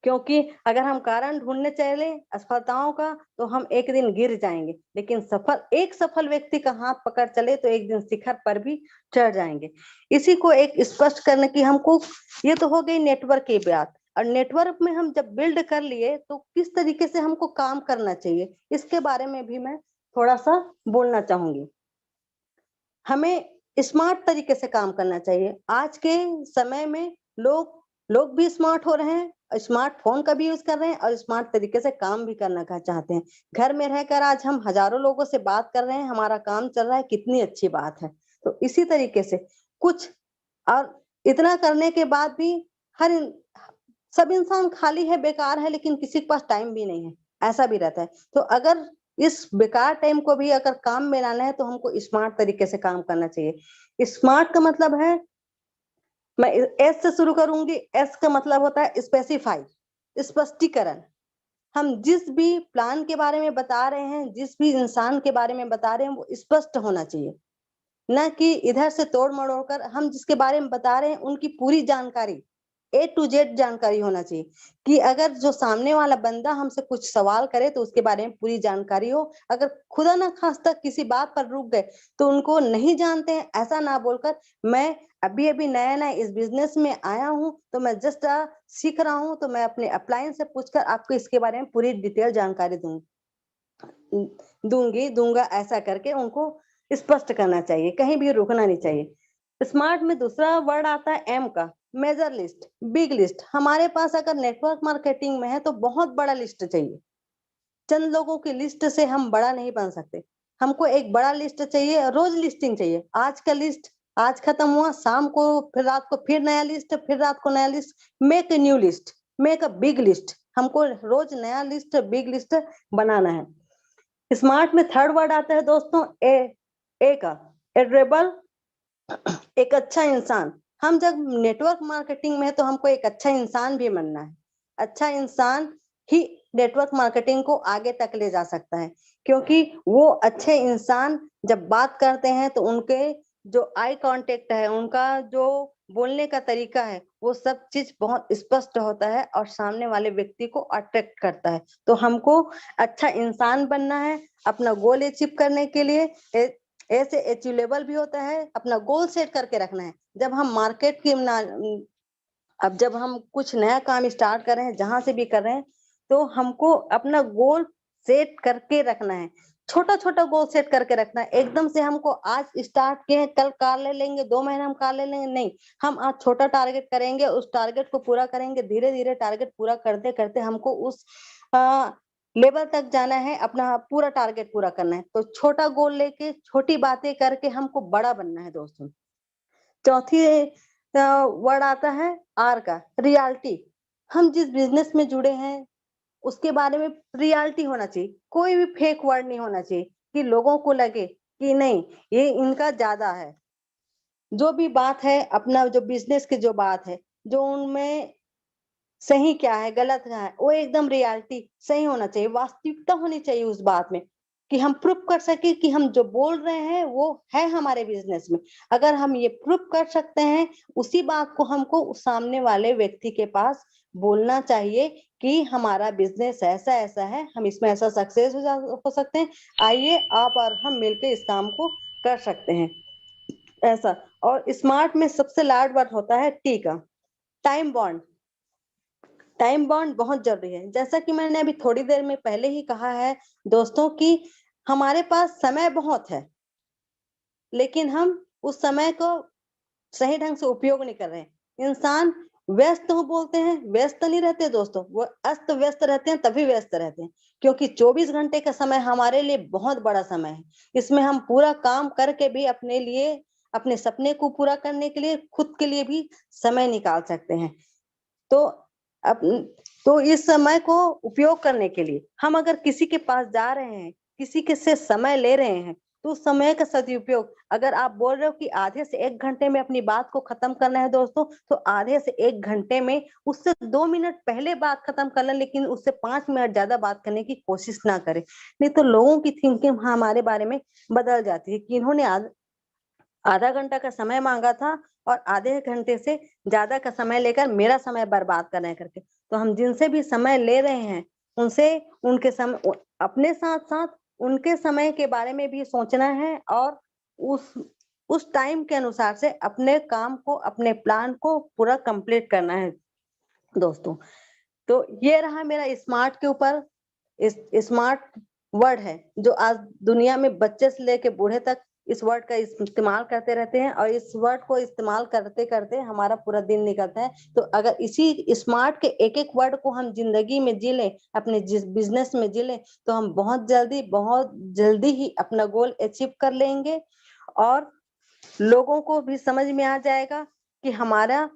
क्योंकि अगर हम कारण ढूंढने चले असफलताओं का, तो हम एक दिन गिर जाएंगे, लेकिन एक सफल व्यक्ति का हाथ पकड़ चले तो एक दिन शिखर पर भी चढ़ जाएंगे। इसी को एक स्पष्ट करने की हमको, ये तो हो गई नेटवर्क की बात। और नेटवर्क में हम जब बिल्ड कर लिए तो किस तरीके से हमको काम करना चाहिए, इसके बारे में भी मैं थोड़ा सा बोलना चाहूंगी। हमें स्मार्ट तरीके से काम करना चाहिए। आज के समय में लोग भी स्मार्ट हो रहे हैं, स्मार्टफोन का भी यूज कर रहे हैं और स्मार्ट तरीके से काम भी करना चाहते हैं। घर में रहकर आज हम हजारों लोगों से बात कर रहे हैं, हमारा काम चल रहा है, कितनी अच्छी बात है। तो इसी तरीके से कुछ, और इतना करने के बाद भी सब इंसान खाली है, बेकार है, लेकिन किसी के पास टाइम भी नहीं है, ऐसा भी रहता है। तो अगर इस बेकार टाइम को भी अगर काम में लाना है तो हमको स्मार्ट तरीके से काम करना चाहिए। स्मार्ट का मतलब है, मैं एस से शुरू करूंगी। एस का मतलब होता है स्पेसिफाई, स्पष्टीकरण। हम जिस भी प्लान के बारे में बता रहे हैं, जिस भी इंसान के बारे में बता रहे हैं, वो स्पष्ट होना चाहिए, न कि इधर से तोड़ मरोड़ कर। हम जिसके बारे में बता रहे हैं उनकी पूरी जानकारी, A to Z जानकारी होना चाहिए, कि अगर जो सामने वाला बंदा हमसे कुछ सवाल करे तो उसके बारे में पूरी जानकारी हो। अगर खुदा ना खास्ता किसी बात पर रुक गए तो उनको नहीं जानते हैं ऐसा ना बोलकर, मैं अभी अभी नया नया इस बिजनेस में आया हूं तो मैं जस्ट सीख रहा हूं, तो मैं अपने अपलाइन से पूछकर आपको इसके बारे में पूरी डिटेल जानकारी दूंगा, ऐसा करके उनको स्पष्ट करना चाहिए, कहीं भी रुकना नहीं चाहिए। स्मार्ट में दूसरा वर्ड आता है एम का, मेजर लिस्ट, बिग लिस्ट। हमारे पास अगर नेटवर्क मार्केटिंग में है तो बहुत बड़ा लिस्ट चाहिए। चंद लोगों की लिस्ट से हम बड़ा नहीं बन सकते, हमको एक बड़ा लिस्ट चाहिए। रोज लिस्टिंग चाहिए, आज का लिस्ट आज खत्म हुआ, शाम को फिर रात को फिर नया लिस्ट, फिर रात को नया list. Make a new list, make a big list. हमको रोज नया लिस्ट, बिग लिस्ट बनाना है। स्मार्ट में थर्ड वर्ड आता है दोस्तों ए का, एड्रेबल, एक अच्छा इंसान। हम जब नेटवर्क मार्केटिंग में है तो हमको एक अच्छा इंसान भी बनना है। अच्छा इंसान ही नेटवर्क मार्केटिंग को आगे तक ले जा सकता है, क्योंकि वो अच्छे इंसान जब बात करते हैं तो उनके जो आई कांटेक्ट है, उनका जो बोलने का तरीका है, वो सब चीज बहुत स्पष्ट होता है और सामने वाले व्यक्ति को अट्रैक्ट करता है। तो हमको अच्छा इंसान बनना है अपना गोल अचीव करने के लिए। ऐसे अचीवेबल भी होता है, अपना गोल सेट करके रखना है। जब हम मार्केट की अब जब हम कुछ नया काम स्टार्ट कर रहे हैं, जहां से भी कर रहे हैं, तो हमको अपना गोल सेट करके रखना है। छोटा छोटा गोल सेट करके रखना है। एकदम से हमको आज स्टार्ट किए हैं, कल कार ले लेंगे, 2 महीने हम कार ले लेंगे, नहीं। हम आज छोटा टारगेट करेंगे, उस टारगेट को पूरा करेंगे। धीरे धीरे टारगेट पूरा करते करते हमको उस लेवल तक जाना है, अपना पूरा टारगेट पूरा करना है। तो छोटा गोल लेके छोटी बातें करके हमको बड़ा बनना है दोस्तों। चौथी वर्ड आता है आर का, रियलिटी। हम जिस बिजनेस में जुड़े हैं उसके बारे में रियलिटी होना चाहिए, कोई भी फेक वर्ड नहीं होना चाहिए कि लोगों को लगे कि नहीं ये इनका ज्यादा है। जो भी बात है, अपना जो बिजनेस की जो बात है, जो उनमें सही क्या है गलत क्या है, वो एकदम रियलिटी सही होना चाहिए, वास्तविकता होनी चाहिए उस बात में, कि हम प्रूफ कर सके कि हम जो बोल रहे हैं वो है हमारे बिजनेस में। अगर हम ये प्रूफ कर सकते हैं, उसी बात को हमको सामने वाले व्यक्ति के पास बोलना चाहिए कि हमारा बिजनेस ऐसा ऐसा है, हम इसमें ऐसा सक्सेस हो सकते हैं, आइए आप और हम मिलकर इस काम को कर सकते हैं, ऐसा। और स्मार्ट में सबसे लास्ट वर्ड होता है टी का, टाइम बॉन्ड। टाइम बॉन्ड बहुत जरूरी है। जैसा कि मैंने अभी थोड़ी देर में पहले ही कहा है दोस्तों कि हमारे पास समय बहुत है, लेकिन हम उस समय को सही ढंग से उपयोग नहीं कर रहे हैं। इंसान व्यस्त हो बोलते हैं, व्यस्त नहीं रहते दोस्तों, वो अस्त व्यस्त रहते हैं, तभी व्यस्त रहते हैं, क्योंकि 24 घंटे का समय हमारे लिए बहुत बड़ा समय है। इसमें हम पूरा काम करके भी अपने लिए, अपने सपने को पूरा करने के लिए, खुद के लिए भी समय निकाल सकते हैं। तो अब तो इस समय को उपयोग करने के लिए हम अगर किसी के पास जा रहे हैं, किसी के से समय ले रहे हैं, तो समय का सदुपयोग, अगर आप बोल रहे हो कि आधे से 1 घंटे में अपनी बात को खत्म करना है दोस्तों, तो आधे से 1 घंटे में उससे 2 मिनट पहले बात खत्म कर लें, लेकिन उससे 5 मिनट ज्यादा बात करने की कोशिश ना करें। नहीं तो लोगों की थिंकिंग हमारे बारे में बदल जाती है कि इन्होंने आधा घंटा का समय मांगा था और आधे घंटे से ज्यादा का समय लेकर मेरा समय बर्बाद कर रहे हैं करके। तो हम जिनसे भी समय ले रहे हैं उनसे, उनके समय, अपने साथ साथ उनके समय के बारे में भी सोचना है और उस टाइम के अनुसार से अपने काम को, अपने प्लान को पूरा कंप्लीट करना है दोस्तों। तो ये रहा मेरा स्मार्ट के ऊपर। स्मार्ट वर्ड है जो आज दुनिया में बच्चे से लेके बूढ़े तक इस वर्ड का इस्तेमाल करते रहते हैं, और इस वर्ड को इस्तेमाल करते करते हमारा पूरा दिन निकलता है। तो अगर इसी स्मार्ट के एक एक वर्ड को हम जिंदगी में जी लें, अपने जिस बिजनेस में जी लें, तो हम बहुत जल्दी ही अपना गोल अचीव कर लेंगे, और लोगों को भी समझ में आ जाएगा कि हमारा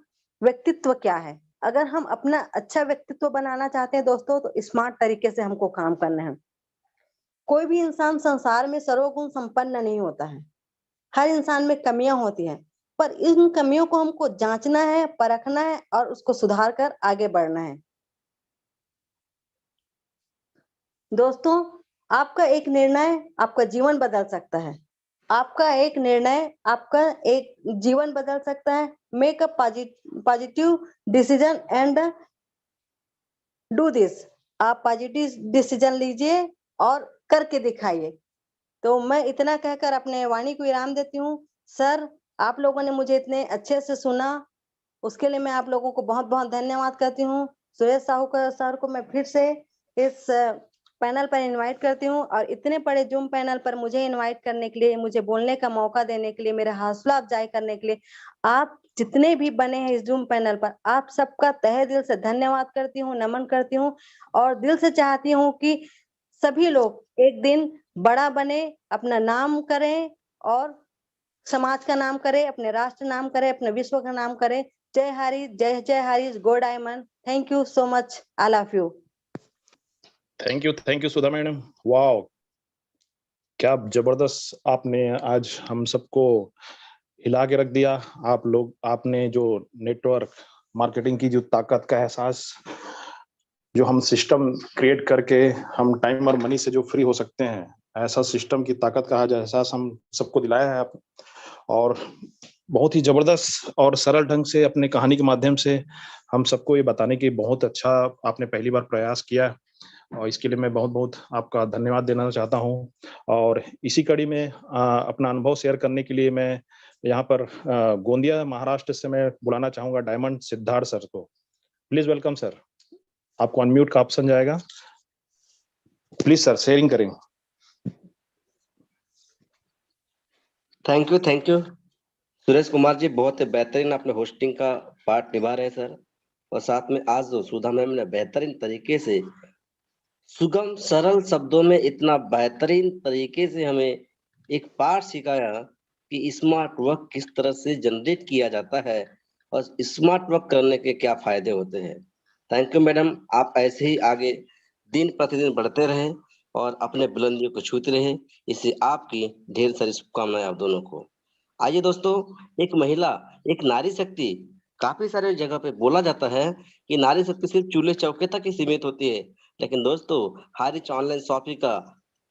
व्यक्तित्व क्या है। अगर हम अपना अच्छा व्यक्तित्व बनाना चाहते हैं दोस्तों, तो स्मार्ट तरीके से हमको काम करना है। कोई भी इंसान संसार में सर्वगुण संपन्न नहीं होता है, हर इंसान में कमियां होती हैं, पर इन कमियों को हमको जांचना है, परखना है और उसको सुधार कर आगे बढ़ना है। दोस्तों, आपका एक निर्णय आपका जीवन बदल सकता है। आपका एक निर्णय आपका एक जीवन बदल सकता है। Make a positive decision and do this. आप पॉजिटिव डिसीजन लीजिए और करके दिखाइए। तो मैं इतना कहकर अपने वाणी को विराम देती हूँ। सर, आप लोगों ने मुझे इतने अच्छे से सुना, उसके लिए मैं आप लोगों को बहुत बहुत धन्यवाद करती हूँ। सुरेश साहू सर को मैं फिर से इस पैनल पर इनवाइट करती हूँ, और इतने बड़े जूम पैनल पर मुझे इनवाइट करने के लिए, मुझे बोलने का मौका देने के लिए, मेरा हौसला अफजाई करने के लिए, आप जितने भी बने हैं इस जूम पैनल पर, आप सबका तहे दिल से धन्यवाद करती हूँ, नमन करती हूँ, और दिल से चाहती हूँ कि सभी लोग एक दिन बड़ा बने, अपना नाम करें और समाज का नाम करे, अपने राष्ट्र नाम करे, अपने विश्व का नाम करे। जय हरी, जय जय Hari, go diamond. Thank you so much, all of you. Thank you Sudha madam. वाह, क्या जबरदस्त आपने आज हम सबको हिला के रख दिया। आप लोग, आपने जो नेटवर्क मार्केटिंग की जो ताकत का एहसास, जो हम सिस्टम क्रिएट करके हम टाइम और मनी से जो फ्री हो सकते हैं, ऐसा सिस्टम की ताकत का आज एहसास हम सबको दिलाया है आप। और बहुत ही जबरदस्त और सरल ढंग से अपने कहानी के माध्यम से हम सबको ये बताने की बहुत अच्छा आपने पहली बार प्रयास किया, और इसके लिए मैं बहुत बहुत आपका धन्यवाद देना चाहता हूँ। और इसी कड़ी में अपना अनुभव शेयर करने के लिए मैं यहाँ पर गोंदिया महाराष्ट्र से मैं बुलाना चाहूंगा डायमंड सिद्धार्थ सर को। Please welcome sir. आपको अनम्यूट का ऑप्शन जाएगा, प्लीज सर शेयरिंग करें। थैंक यू सुरेश कुमार जी, बहुत ही बेहतरीन आपने होस्टिंग का पार्ट निभा रहे हैं सर। और साथ में आज जो सुधा मैम ने बेहतरीन तरीके से सुगम सरल शब्दों में इतना बेहतरीन तरीके से हमें एक पाठ सिखाया कि स्मार्ट वर्क किस तरह से जनरेट किया जाता है और स्मार्ट वर्क करने के क्या फायदे होते हैं। थैंक यू मैडम, आप ऐसे ही आगे दिन प्रतिदिन बढ़ते रहे और अपने बुलंदियों को छूते रहे। इससे आपकी ढेर सारी शुभकामनाएं आप दोनों को। आइए दोस्तों, एक महिला, एक नारी शक्ति, काफी सारे जगह पे बोला जाता है कि नारी शक्ति सिर्फ चूल्हे चौके तक ही सीमित होती है, लेकिन दोस्तों हारिच ऑनलाइन शॉपिंग का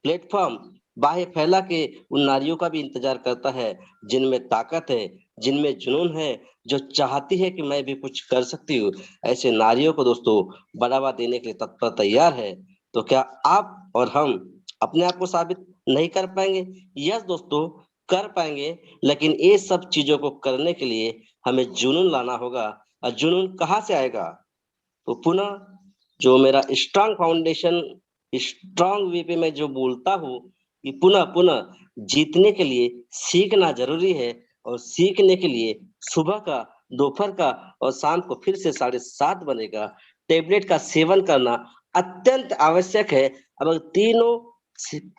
प्लेटफॉर्म बाहें फैला के उन नारियों का भी इंतजार करता है जिनमें ताकत है, जिनमें जुनून है, जो चाहती है कि मैं भी कुछ कर सकती हूँ। ऐसे नारियों को दोस्तों बढ़ावा देने के लिए तत्पर तैयार है। तो क्या आप और हम अपने आप को साबित नहीं कर पाएंगे? यस दोस्तों, कर पाएंगे, लेकिन ये सब चीजों को करने के लिए हमें जुनून लाना होगा। और जुनून कहाँ से आएगा? तो पुनः जो मेरा स्ट्रांग फाउंडेशन, स्ट्रांग वे पे मैं जो बोलता हूँ कि पुनः पुनः जीतने के लिए सीखना जरूरी है, और सीखने के लिए सुबह का, दोपहर का और शाम को फिर से 7:30 बनेगा टेबलेट का सेवन करना अत्यंत आवश्यक है। अब तीनों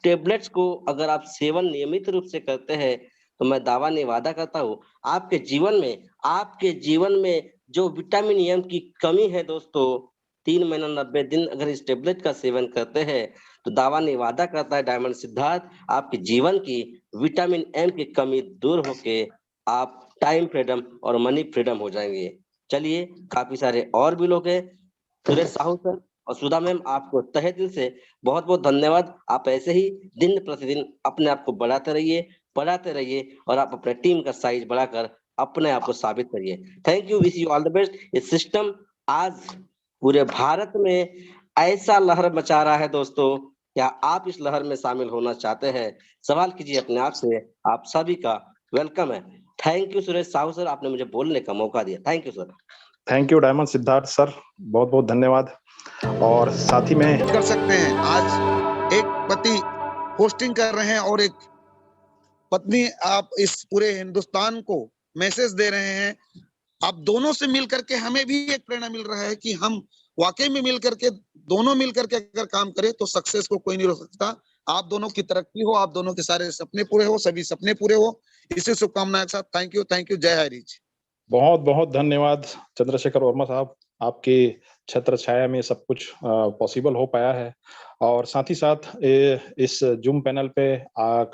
टेबलेट्स को अगर आप सेवन नियमित रूप से करते हैं तो मैं दावा नहीं वादा करता हूँ आपके जीवन में जो विटामिन एम की कमी है दोस्तों, 3 महीना 90 दिन अगर इस टेबलेट का सेवन करते हैं तो दावा नहीं वादा करता है डायमंड सिद्धार्थ, आपके जीवन की विटामिन एम की कमी दूर होके आप टाइम फ्रीडम और मनी फ्रीडम हो जाएंगे। चलिए, काफी सारे और भी लोग हैं, सुरेश साहू सर और सुधा मैम, आपको तहे दिल से बहुत बहुत धन्यवाद। आप ऐसे ही दिन प्रतिदिन अपने आप को बढ़ाते रहिए, पढ़ाते रहिए, और आप अपने टीम का साइज बढ़ाकर अपने आप को साबित करिए। Thank you, wish you all the best. ये सिस्टम आज पूरे भारत में ऐसा लहर मचा रहा है दोस्तों, क्या आप इस लहर में शामिल होना चाहते हैं? सवाल कीजिए अपने आप से, आप सभी का वेलकम है। Thank you Suresh Sahu sir, आपने मुझे बोलने का मौका दिया। Thank you sir. Thank you diamond Siddharth sir, बहुत बहुत धन्यवाद। और साथ ही में कर सकते हैं, आज एक पति होस्टिंग कर रहे हैं और एक पत्नी, आप इस पूरे हिंदुस्तान को मैसेज दे रहे हैं। आप दोनों से मिल करके हमें भी एक प्रेरणा मिल रहा है कि हम वाकई में मिल करके, दोनों मिल करके अगर काम करें तो सक्सेस को कोई नहीं रोक सकता। आप दोनों की तरक्की हो, आप दोनों के सारे सपने पूरे हो, सभी सपने पूरे हो, इसी शुभकामनाएं के साथ थैंक यू, जय हरी जी। बहुत बहुत धन्यवाद चंद्रशेखर वर्मा साहब, आपके छत्र छाया में सब कुछ पॉसिबल हो पाया है। और साथ ही साथ इस जूम पैनल पे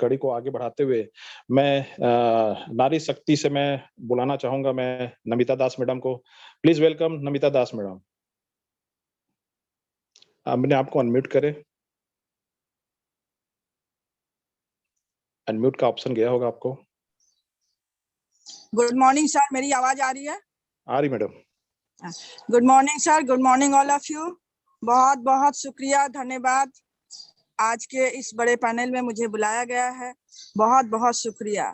कड़ी को आगे बढ़ाते हुए मैं नारी शक्ति से मैं बुलाना चाहूंगा मैं नमिता दास मैडम को। Please welcome Namita Das madam. मैंने आपको अनम्यूट करे। अनम्यूट का ऑप्शन गया होगा आपको। गुड मॉर्निंग सर, मेरी आवाज आ रही है? आ रही madam. Good morning sir, good morning all of you. बहुत बहुत शुक्रिया, धन्यवाद। आज के इस बड़े पैनल में मुझे बुलाया गया है, बहुत बहुत शुक्रिया।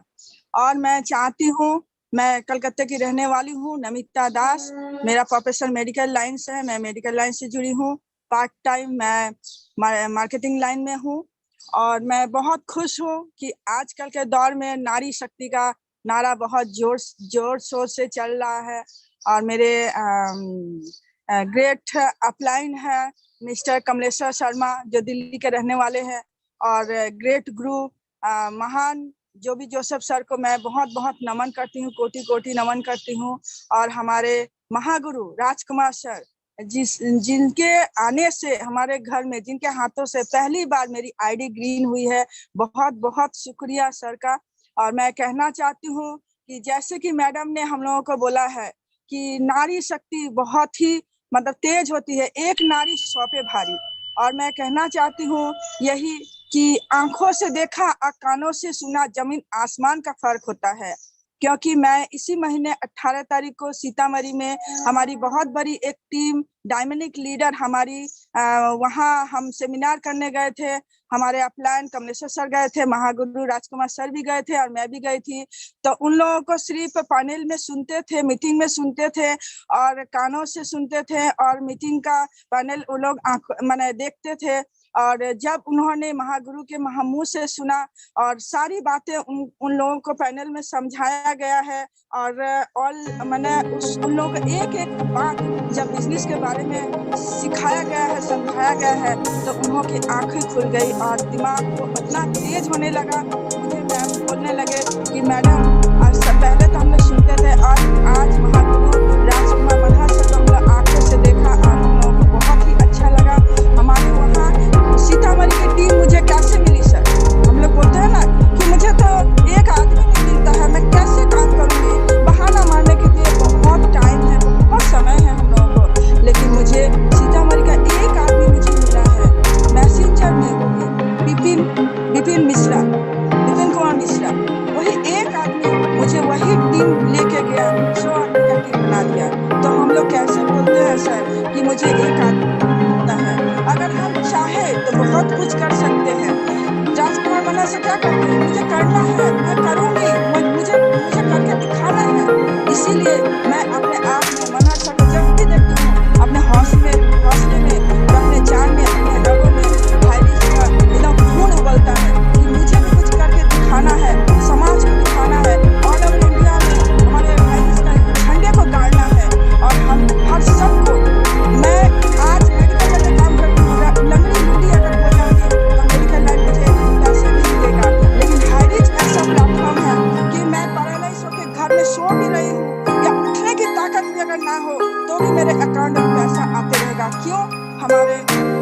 और मैं चाहती हूँ, मैं कलकत्ते की रहने वाली हूँ, नमिता दास। मेरा प्रोफेशन मेडिकल लाइन से है, मैं मेडिकल लाइन से जुड़ी हूँ। पार्ट टाइम मैं मार्केटिंग लाइन में हूँ। और मैं बहुत खुश हूँ कि आजकल के दौर में नारी शक्ति का नारा बहुत जोर शोर से चल रहा है। और मेरे ग्रेट अपलाइन है मिस्टर कमलेश्वर शर्मा, जो दिल्ली के रहने वाले हैं। और ग्रेट गुरु महान जो भी जोसेफ सर को मैं बहुत बहुत नमन करती हूँ, कोटि कोटि नमन करती हूँ। और हमारे महागुरु राजकुमार सर, जिनके आने से हमारे घर में, जिनके हाथों से पहली बार मेरी आईडी ग्रीन हुई है, बहुत बहुत शुक्रिया सर का। और मैं कहना चाहती हूँ कि जैसे कि मैडम ने हम लोगों को बोला है कि नारी शक्ति बहुत ही मतलब तेज होती है, एक नारी 100 पे भारी। और मैं कहना चाहती हूँ यही कि आंखों से देखा और कानों से सुना जमीन आसमान का फर्क होता है। क्योंकि मैं इसी महीने 18 तारीख को सीतामढ़ी में हमारी बहुत बड़ी एक टीम डायनामिक लीडर हमारी वहाँ हम सेमिनार करने गए थे। हमारे अपलाइन कमलेश्वर सर गए थे, महागुरु राजकुमार सर भी गए थे और मैं भी गई थी। तो उन लोगों को सिर्फ पैनल में सुनते थे, मीटिंग में सुनते थे और कानों से सुनते थे, और मीटिंग का पैनल वो लोग माने देखते थे। और जब उन्होंने महागुरु के मुंह से सुना और सारी बातें उन लोगों को पैनल में समझाया गया है। और मैंने उन लोगों को एक एक बात जब बिजनेस के बारे में सिखाया गया है, समझाया गया है, तो उन्हों की आंखें खुल गई और दिमाग को इतना तेज होने लगा। मुझे मैम बोलने लगे कि मैडम आज से पहले तो हम लोग सुनते थे और आज महागुरु राजकुमार मनहर सर को हम लोग आंखों से देखा और हम लोगों को बहुत ही अच्छा लगा। हमारे वहाँ सीतामढ़ी की टीम मुझे कैसे मिली सर? हम लोग बोलते हैं ना कि मुझे तो एक आदमी नहीं मिलता है, मैं कैसे काम करूंगी? बहाना मारने के लिए बहुत टाइम है, बहुत समय है हम लोगों को, लेकिन मुझे सीतामढ़ी का एक आदमी मुझे मिला है मैसेंजर में, विपिन मिश्रा, विपिन कुमार मिश्रा। वही एक आदमी मुझे वही टीम लेके गया, 100 आदमी का टीम बना दिया। तो हम लोग कैसे बोलते हैं सर कि मुझे एक आदमी मिलता है? अगर हम चाहे तो बहुत कुछ कर सकते हैं। राजकुमार मनहर से क्या करते हैं? मुझे करना है, मैं करूंगी, मुझे करके दिखाना है। इसीलिए मैं अपने आप में मनहर सर को जब भी देखती हूँ, अपने हौसले में, अपने जान में, अपने रगों में एकदम खून उबलता है कि मुझे भी कुछ करके दिखाना है, समाज को दिखाना है, ऑल ओवर इंडिया में हमारे झंडे को गाड़ना है। और हम हर सबको, मैं आज मेडिकल में काम करती हूँ, लंगड़ी लूटी अगर हो जाऊंगी तो मेडिकल लाइन मुझे पैसे नहीं देगा, लेकिन हाईरिच ऐसा प्लेटफॉर्म है कि मैं पैरालाइज होकर घर में सो भी रही हूँ या उठने की ताकत भी अगर ना हो तो भी मेरे अकाउंट में पैसा आते रहेगा। क्यों? हमारे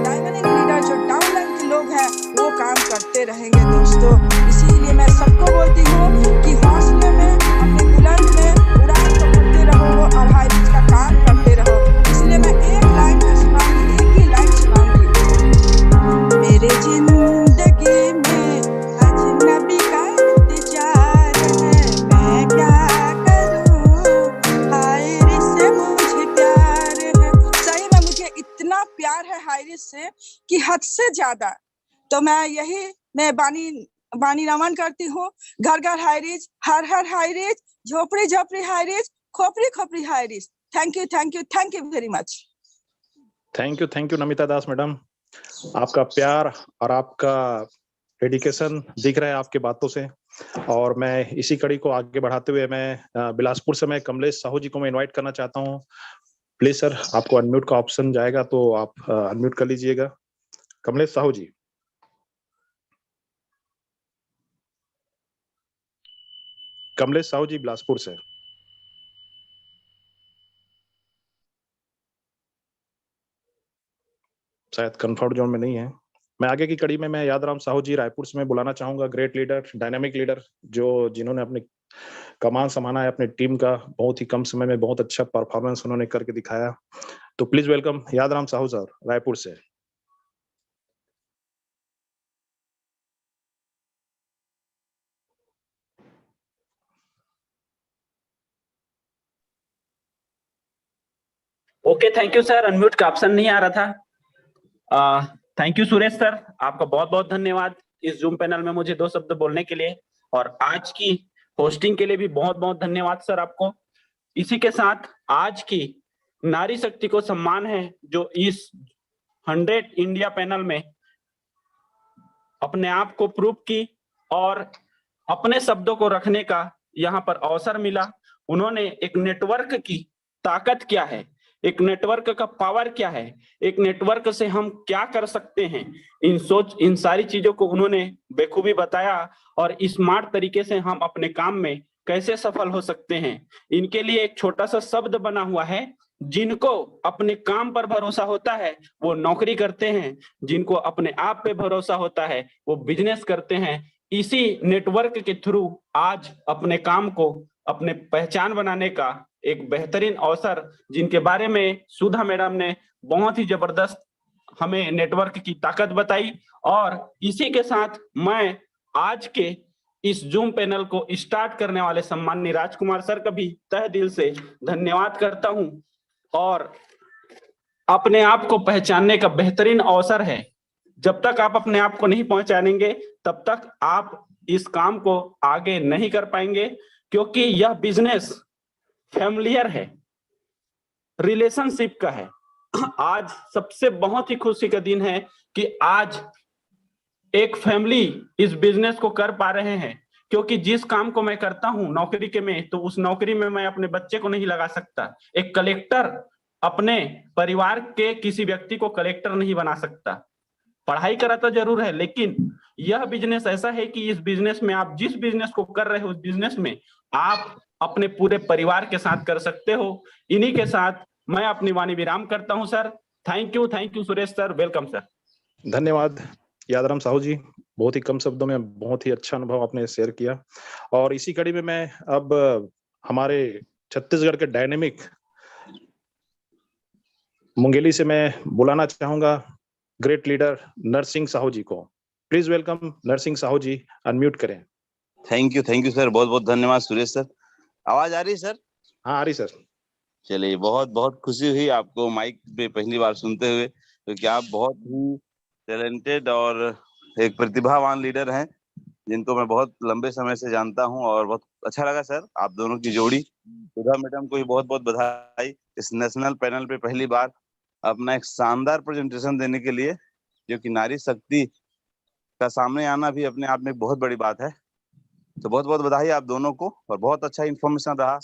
डायनामिक लीडर जो डाउनलाइन के लोग हैं वो काम करते रहेंगे दोस्तों। इसीलिए मैं सबको बोलती हूँ कि हौसले में, अपने बुलंद में उड़ान पकड़ते रहो और हाई पिच का काम करते रहो। इसलिए मैं एक लाइन में सुनाऊंगी, एक ही लाइन सुनाऊंगी। मेरे जिंदगी में अजनबी का इंतजार है, मैं क्या करूं, हायरे से मुझे प्यार है। सही में मुझे इतना प्यार है हायरे से कि हद से ज्यादा। तो मैं बानी नमन करती हूँ। घर घर हाईरिच, हर हर हाईरिच, झोपड़ी झोपड़ी हाईरिच, खोपड़ी खोपड़ी Highrich. Thank you very much. Thank you Namita Das madam. आपका प्यार और आपका डेडिकेशन दिख रहा है आपके बातों से। और मैं इसी कड़ी को आगे बढ़ाते हुए मैं बिलासपुर से मैं कमलेश साहू जी को मैं इनवाइट करना चाहता हूँ। प्लीज सर, आपको अनम्यूट का ऑप्शन जाएगा तो आप अनम्यूट कर लीजिएगा। कमलेश साहू जी। कमलेश साहू जी बिलासपुर से। शायद कंफर्ट जोन में नहीं है। मैं आगे की कड़ी में मैं यादराम साहू जी रायपुर से मैं बुलाना चाहूंगा, ग्रेट लीडर, डायनामिक लीडर, जो जिन्होंने अपने कमान संभाला है अपने टीम का, बहुत ही कम समय में बहुत अच्छा परफॉर्मेंस उन्होंने करके दिखाया। तो please welcome Yadram Sahu sir Raipur से। Okay, thank you sir. Unmute का ऑप्शन नहीं आ रहा था। थैंक यू सुरेश सर, आपका बहुत बहुत धन्यवाद इस जूम पैनल में मुझे 2 शब्द बोलने के लिए, और आज की होस्टिंग के लिए भी बहुत बहुत धन्यवाद सर आपको। इसी के साथ आज की नारी शक्ति को सम्मान है जो इस 100 इंडिया पैनल में अपने आप को प्रूव की और अपने शब्दों को रखने का यहाँ पर अवसर मिला। उन्होंने एक नेटवर्क की ताकत क्या है, एक नेटवर्क का पावर क्या है, एक नेटवर्क से हम क्या कर सकते हैं, इन सारी चीजों को उन्होंने बेखूबी बताया, और स्मार्ट तरीके से हम अपने काम में कैसे सफल हो सकते हैं। इनके लिए एक छोटा सा शब्द बना हुआ है, जिनको अपने काम पर भरोसा होता है वो नौकरी करते हैं, जिनको अपने आप पे भरोसा होता है वो बिजनेस करते हैं। इसी नेटवर्क के थ्रू आज अपने काम को अपने पहचान बनाने का एक बेहतरीन अवसर, जिनके बारे में सुधा मैडम ने बहुत ही जबरदस्त हमें नेटवर्क की ताकत बताई। और इसी के साथ मैं आज के इस जूम पैनल को स्टार्ट करने वाले सम्माननीय राजकुमार सर का भी तहे दिल से धन्यवाद करता हूं। और अपने आप को पहचानने का बेहतरीन अवसर है। जब तक आप अपने आप को नहीं पहचानेंगे तब तक आप इस काम को आगे नहीं कर पाएंगे, क्योंकि यह बिजनेस फैमिलियर है, रिलेशनशिप का है। आज सबसे बहुत ही खुशी का दिन है कि आज एक फैमिली इस बिजनेस को कर पा रहे हैं, क्योंकि जिस काम को मैं करता हूं नौकरी के में, तो उस नौकरी में मैं अपने बच्चे को नहीं लगा सकता। एक कलेक्टर अपने परिवार के किसी व्यक्ति को कलेक्टर नहीं बना सकता। पढ़ाई कराता जरूर है, लेकिन यह बिजनेस ऐसा है कि इस बिजनेस में आप जिस बिजनेस को कर रहे हो उस बिजनेस में आप अपने पूरे परिवार के साथ कर सकते हो। इन्हीं के साथ मैं अपनी वाणी विराम करता हूं sir. Thank you Suresh sir, welcome sir. धन्यवाद यादराम साहू जी, बहुत ही कम शब्दों में बहुत ही अच्छा अनुभव आपने शेयर किया। और इसी कड़ी में मैं अब हमारे छत्तीसगढ़ के डायनेमिक मुंगेली से मैं बुलाना चाहूंगा ग्रेट लीडर नरसिंह साहू जी को। Please welcome Narsingh Sahu ji, unmute करें। थैंक यू सर, बहुत बहुत धन्यवाद सुरेश सर। आवाज आ रही सर? हाँ आ रही सर। चलिए, बहुत बहुत खुशी हुई आपको माइक पे पहली बार सुनते हुए, क्योंकि आप बहुत ही टैलेंटेड और एक प्रतिभावान लीडर हैं, जिनको मैं बहुत लंबे समय से जानता हूं। और बहुत अच्छा लगा सर आप दोनों की जोड़ी। सुधा मैडम को भी बहुत बहुत बधाई इस नेशनल पैनल पे पहली बार अपना एक शानदार प्रेजेंटेशन देने के लिए, जो कि नारी शक्ति का सामने आना भी अपने आप में एक बहुत बड़ी बात है। तो बहुत बहुत बधाई आप दोनों को, और बहुत अच्छा इन्फॉर्मेशन रहा।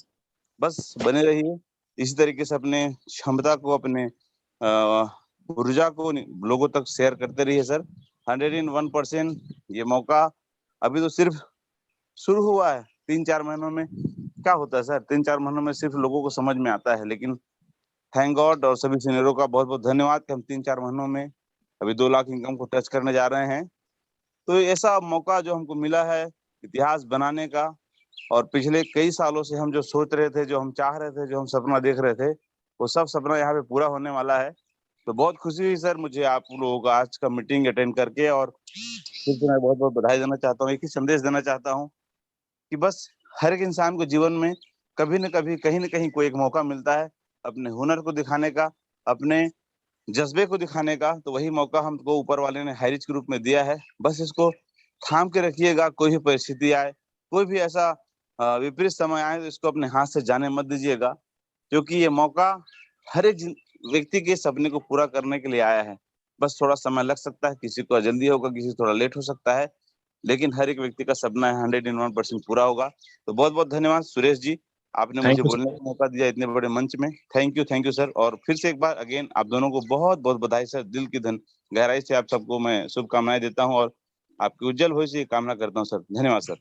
बस बने रहिए इसी तरीके से, अपने क्षमता को, अपने ऊर्जा को लोगों तक शेयर करते रहिए सर। 101% ये मौका अभी तो सिर्फ शुरू हुआ है। 3-4 महीनों में क्या होता है सर, 3-4 महीनों में सिर्फ लोगों को समझ में आता है, लेकिन थैंक गॉड और सभी सीनियरों का बहुत बहुत धन्यवाद कि हम 3-4 महीनों में अभी 2 लाख इनकम को टच करने जा रहे हैं। तो ऐसा मौका जो हमको मिला है इतिहास बनाने का, और पिछले कई सालों से हम जो सोच रहे थे, जो हम चाह रहे थे, जो हम सपना देख रहे थे, वो सब सपना यहाँ पे पूरा होने वाला है। तो बहुत खुशी हुई सर मुझे आप लोगों का आज का मीटिंग अटेंड करके, और फिर से मैं बहुत बहुत बधाई देना चाहता हूँ। एक ही संदेश देना चाहता हूँ कि बस हर एक इंसान को जीवन में कभी न कभी, कहीं न कहीं कोई एक मौका मिलता है अपने हुनर को दिखाने का, अपने जज्बे को दिखाने का। तो वही मौका हमको ऊपर वाले ने हाईरिच के रूप में दिया है। बस इसको थाम के रखिएगा, कोई भी परिस्थिति आए, कोई भी ऐसा विपरीत समय आए, तो इसको अपने हाथ से जाने मत दीजिएगा, क्योंकि ये मौका हर एक व्यक्ति के सपने को पूरा करने के लिए आया है। बस थोड़ा समय लग सकता है, किसी को जल्दी होगा, किसी को थोड़ा लेट हो सकता है, लेकिन हर एक व्यक्ति का सपना है 101% पूरा होगा। तो बहुत बहुत धन्यवाद सुरेश जी, आपने मुझे बोलने का मौका दिया इतने बड़े मंच में। Thank you sir. और फिर से एक बार अगेन आप दोनों को बहुत बहुत बधाई सर। दिल की गहराई से आप सबको मैं शुभकामनाएं देता हूँ, और आपकी उज्जवल भविष्य की कामना करता हूँ सर। धन्यवाद sir.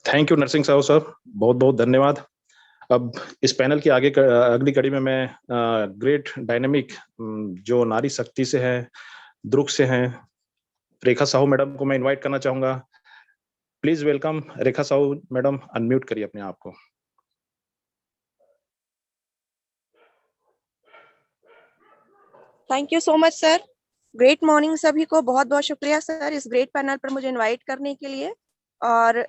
Thank you Narsingh Sahu sir, बहुत बहुत धन्यवाद। अब इस पैनल की अगली कड़ी में मैं ग्रेट डायनेमिक जो नारी शक्ति से है, दुर्ग से हैं, रेखा साहू मैडम को मैं इनवाइट करना चाहूंगा। Please welcome Rekha Sahu madam, unmute करिए अपने आप को। Thank you so much sir. Great morning सभी को, बहुत बहुत शुक्रिया सर इस ग्रेट पैनल पर मुझे इनवाइट करने के लिए। और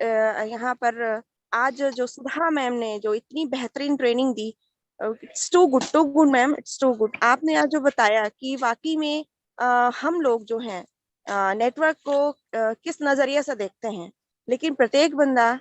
यहाँ पर आज जो सुधा मैम ने जो इतनी बेहतरीन ट्रेनिंग दी, it's too good ma'am, it's too good. आपने आज जो बताया कि वाकई में हम लोग जो हैं नेटवर्क को किस नजरिए से देखते हैं, लेकिन प्रत्येक बंदा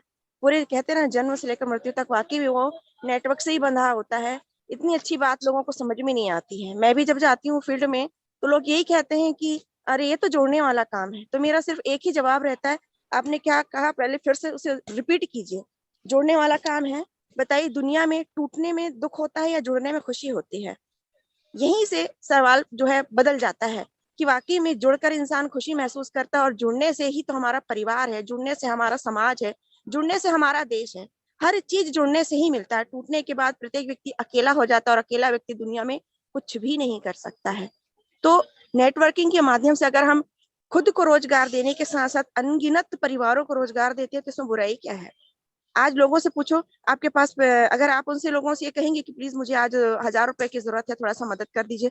पूरे कहते हैं ना जन्म से लेकर मृत्यु तक वाकई में वो नेटवर्क से ही बंधा होता है। इतनी अच्छी बात लोगों को समझ में नहीं आती है। मैं भी जब जाती हूँ फील्ड में तो लोग यही कहते हैं कि अरे ये तो जोड़ने वाला काम है। तो मेरा सिर्फ एक ही जवाब रहता है, आपने क्या कहा पहले फिर से उसे रिपीट कीजिए। जोड़ने वाला काम है। बताइए दुनिया में टूटने में दुख होता है या जुड़ने में खुशी होती है? यहीं से सवाल जो है बदल जाता है कि वाकई में जुड़कर इंसान खुशी महसूस करता है, और जुड़ने से ही तो हमारा परिवार है, जुड़ने से हमारा समाज है, जुड़ने से हमारा देश है। हर चीज जुड़ने से ही मिलता है। टूटने के बाद प्रत्येक व्यक्ति अकेला हो जाता है, और अकेला व्यक्ति दुनिया में कुछ भी नहीं कर सकता है। तो नेटवर्किंग के माध्यम से अगर हम खुद को रोजगार देने के साथ साथ अनगिनत परिवारों को रोजगार देते हैं तो इसमें बुराई क्या है? आज लोगों से पूछो, आपके पास अगर आप उनसे लोगों से ये कहेंगे कि प्लीज मुझे आज 1000 रुपए की जरूरत है, थोड़ा सा मदद कर दीजिए,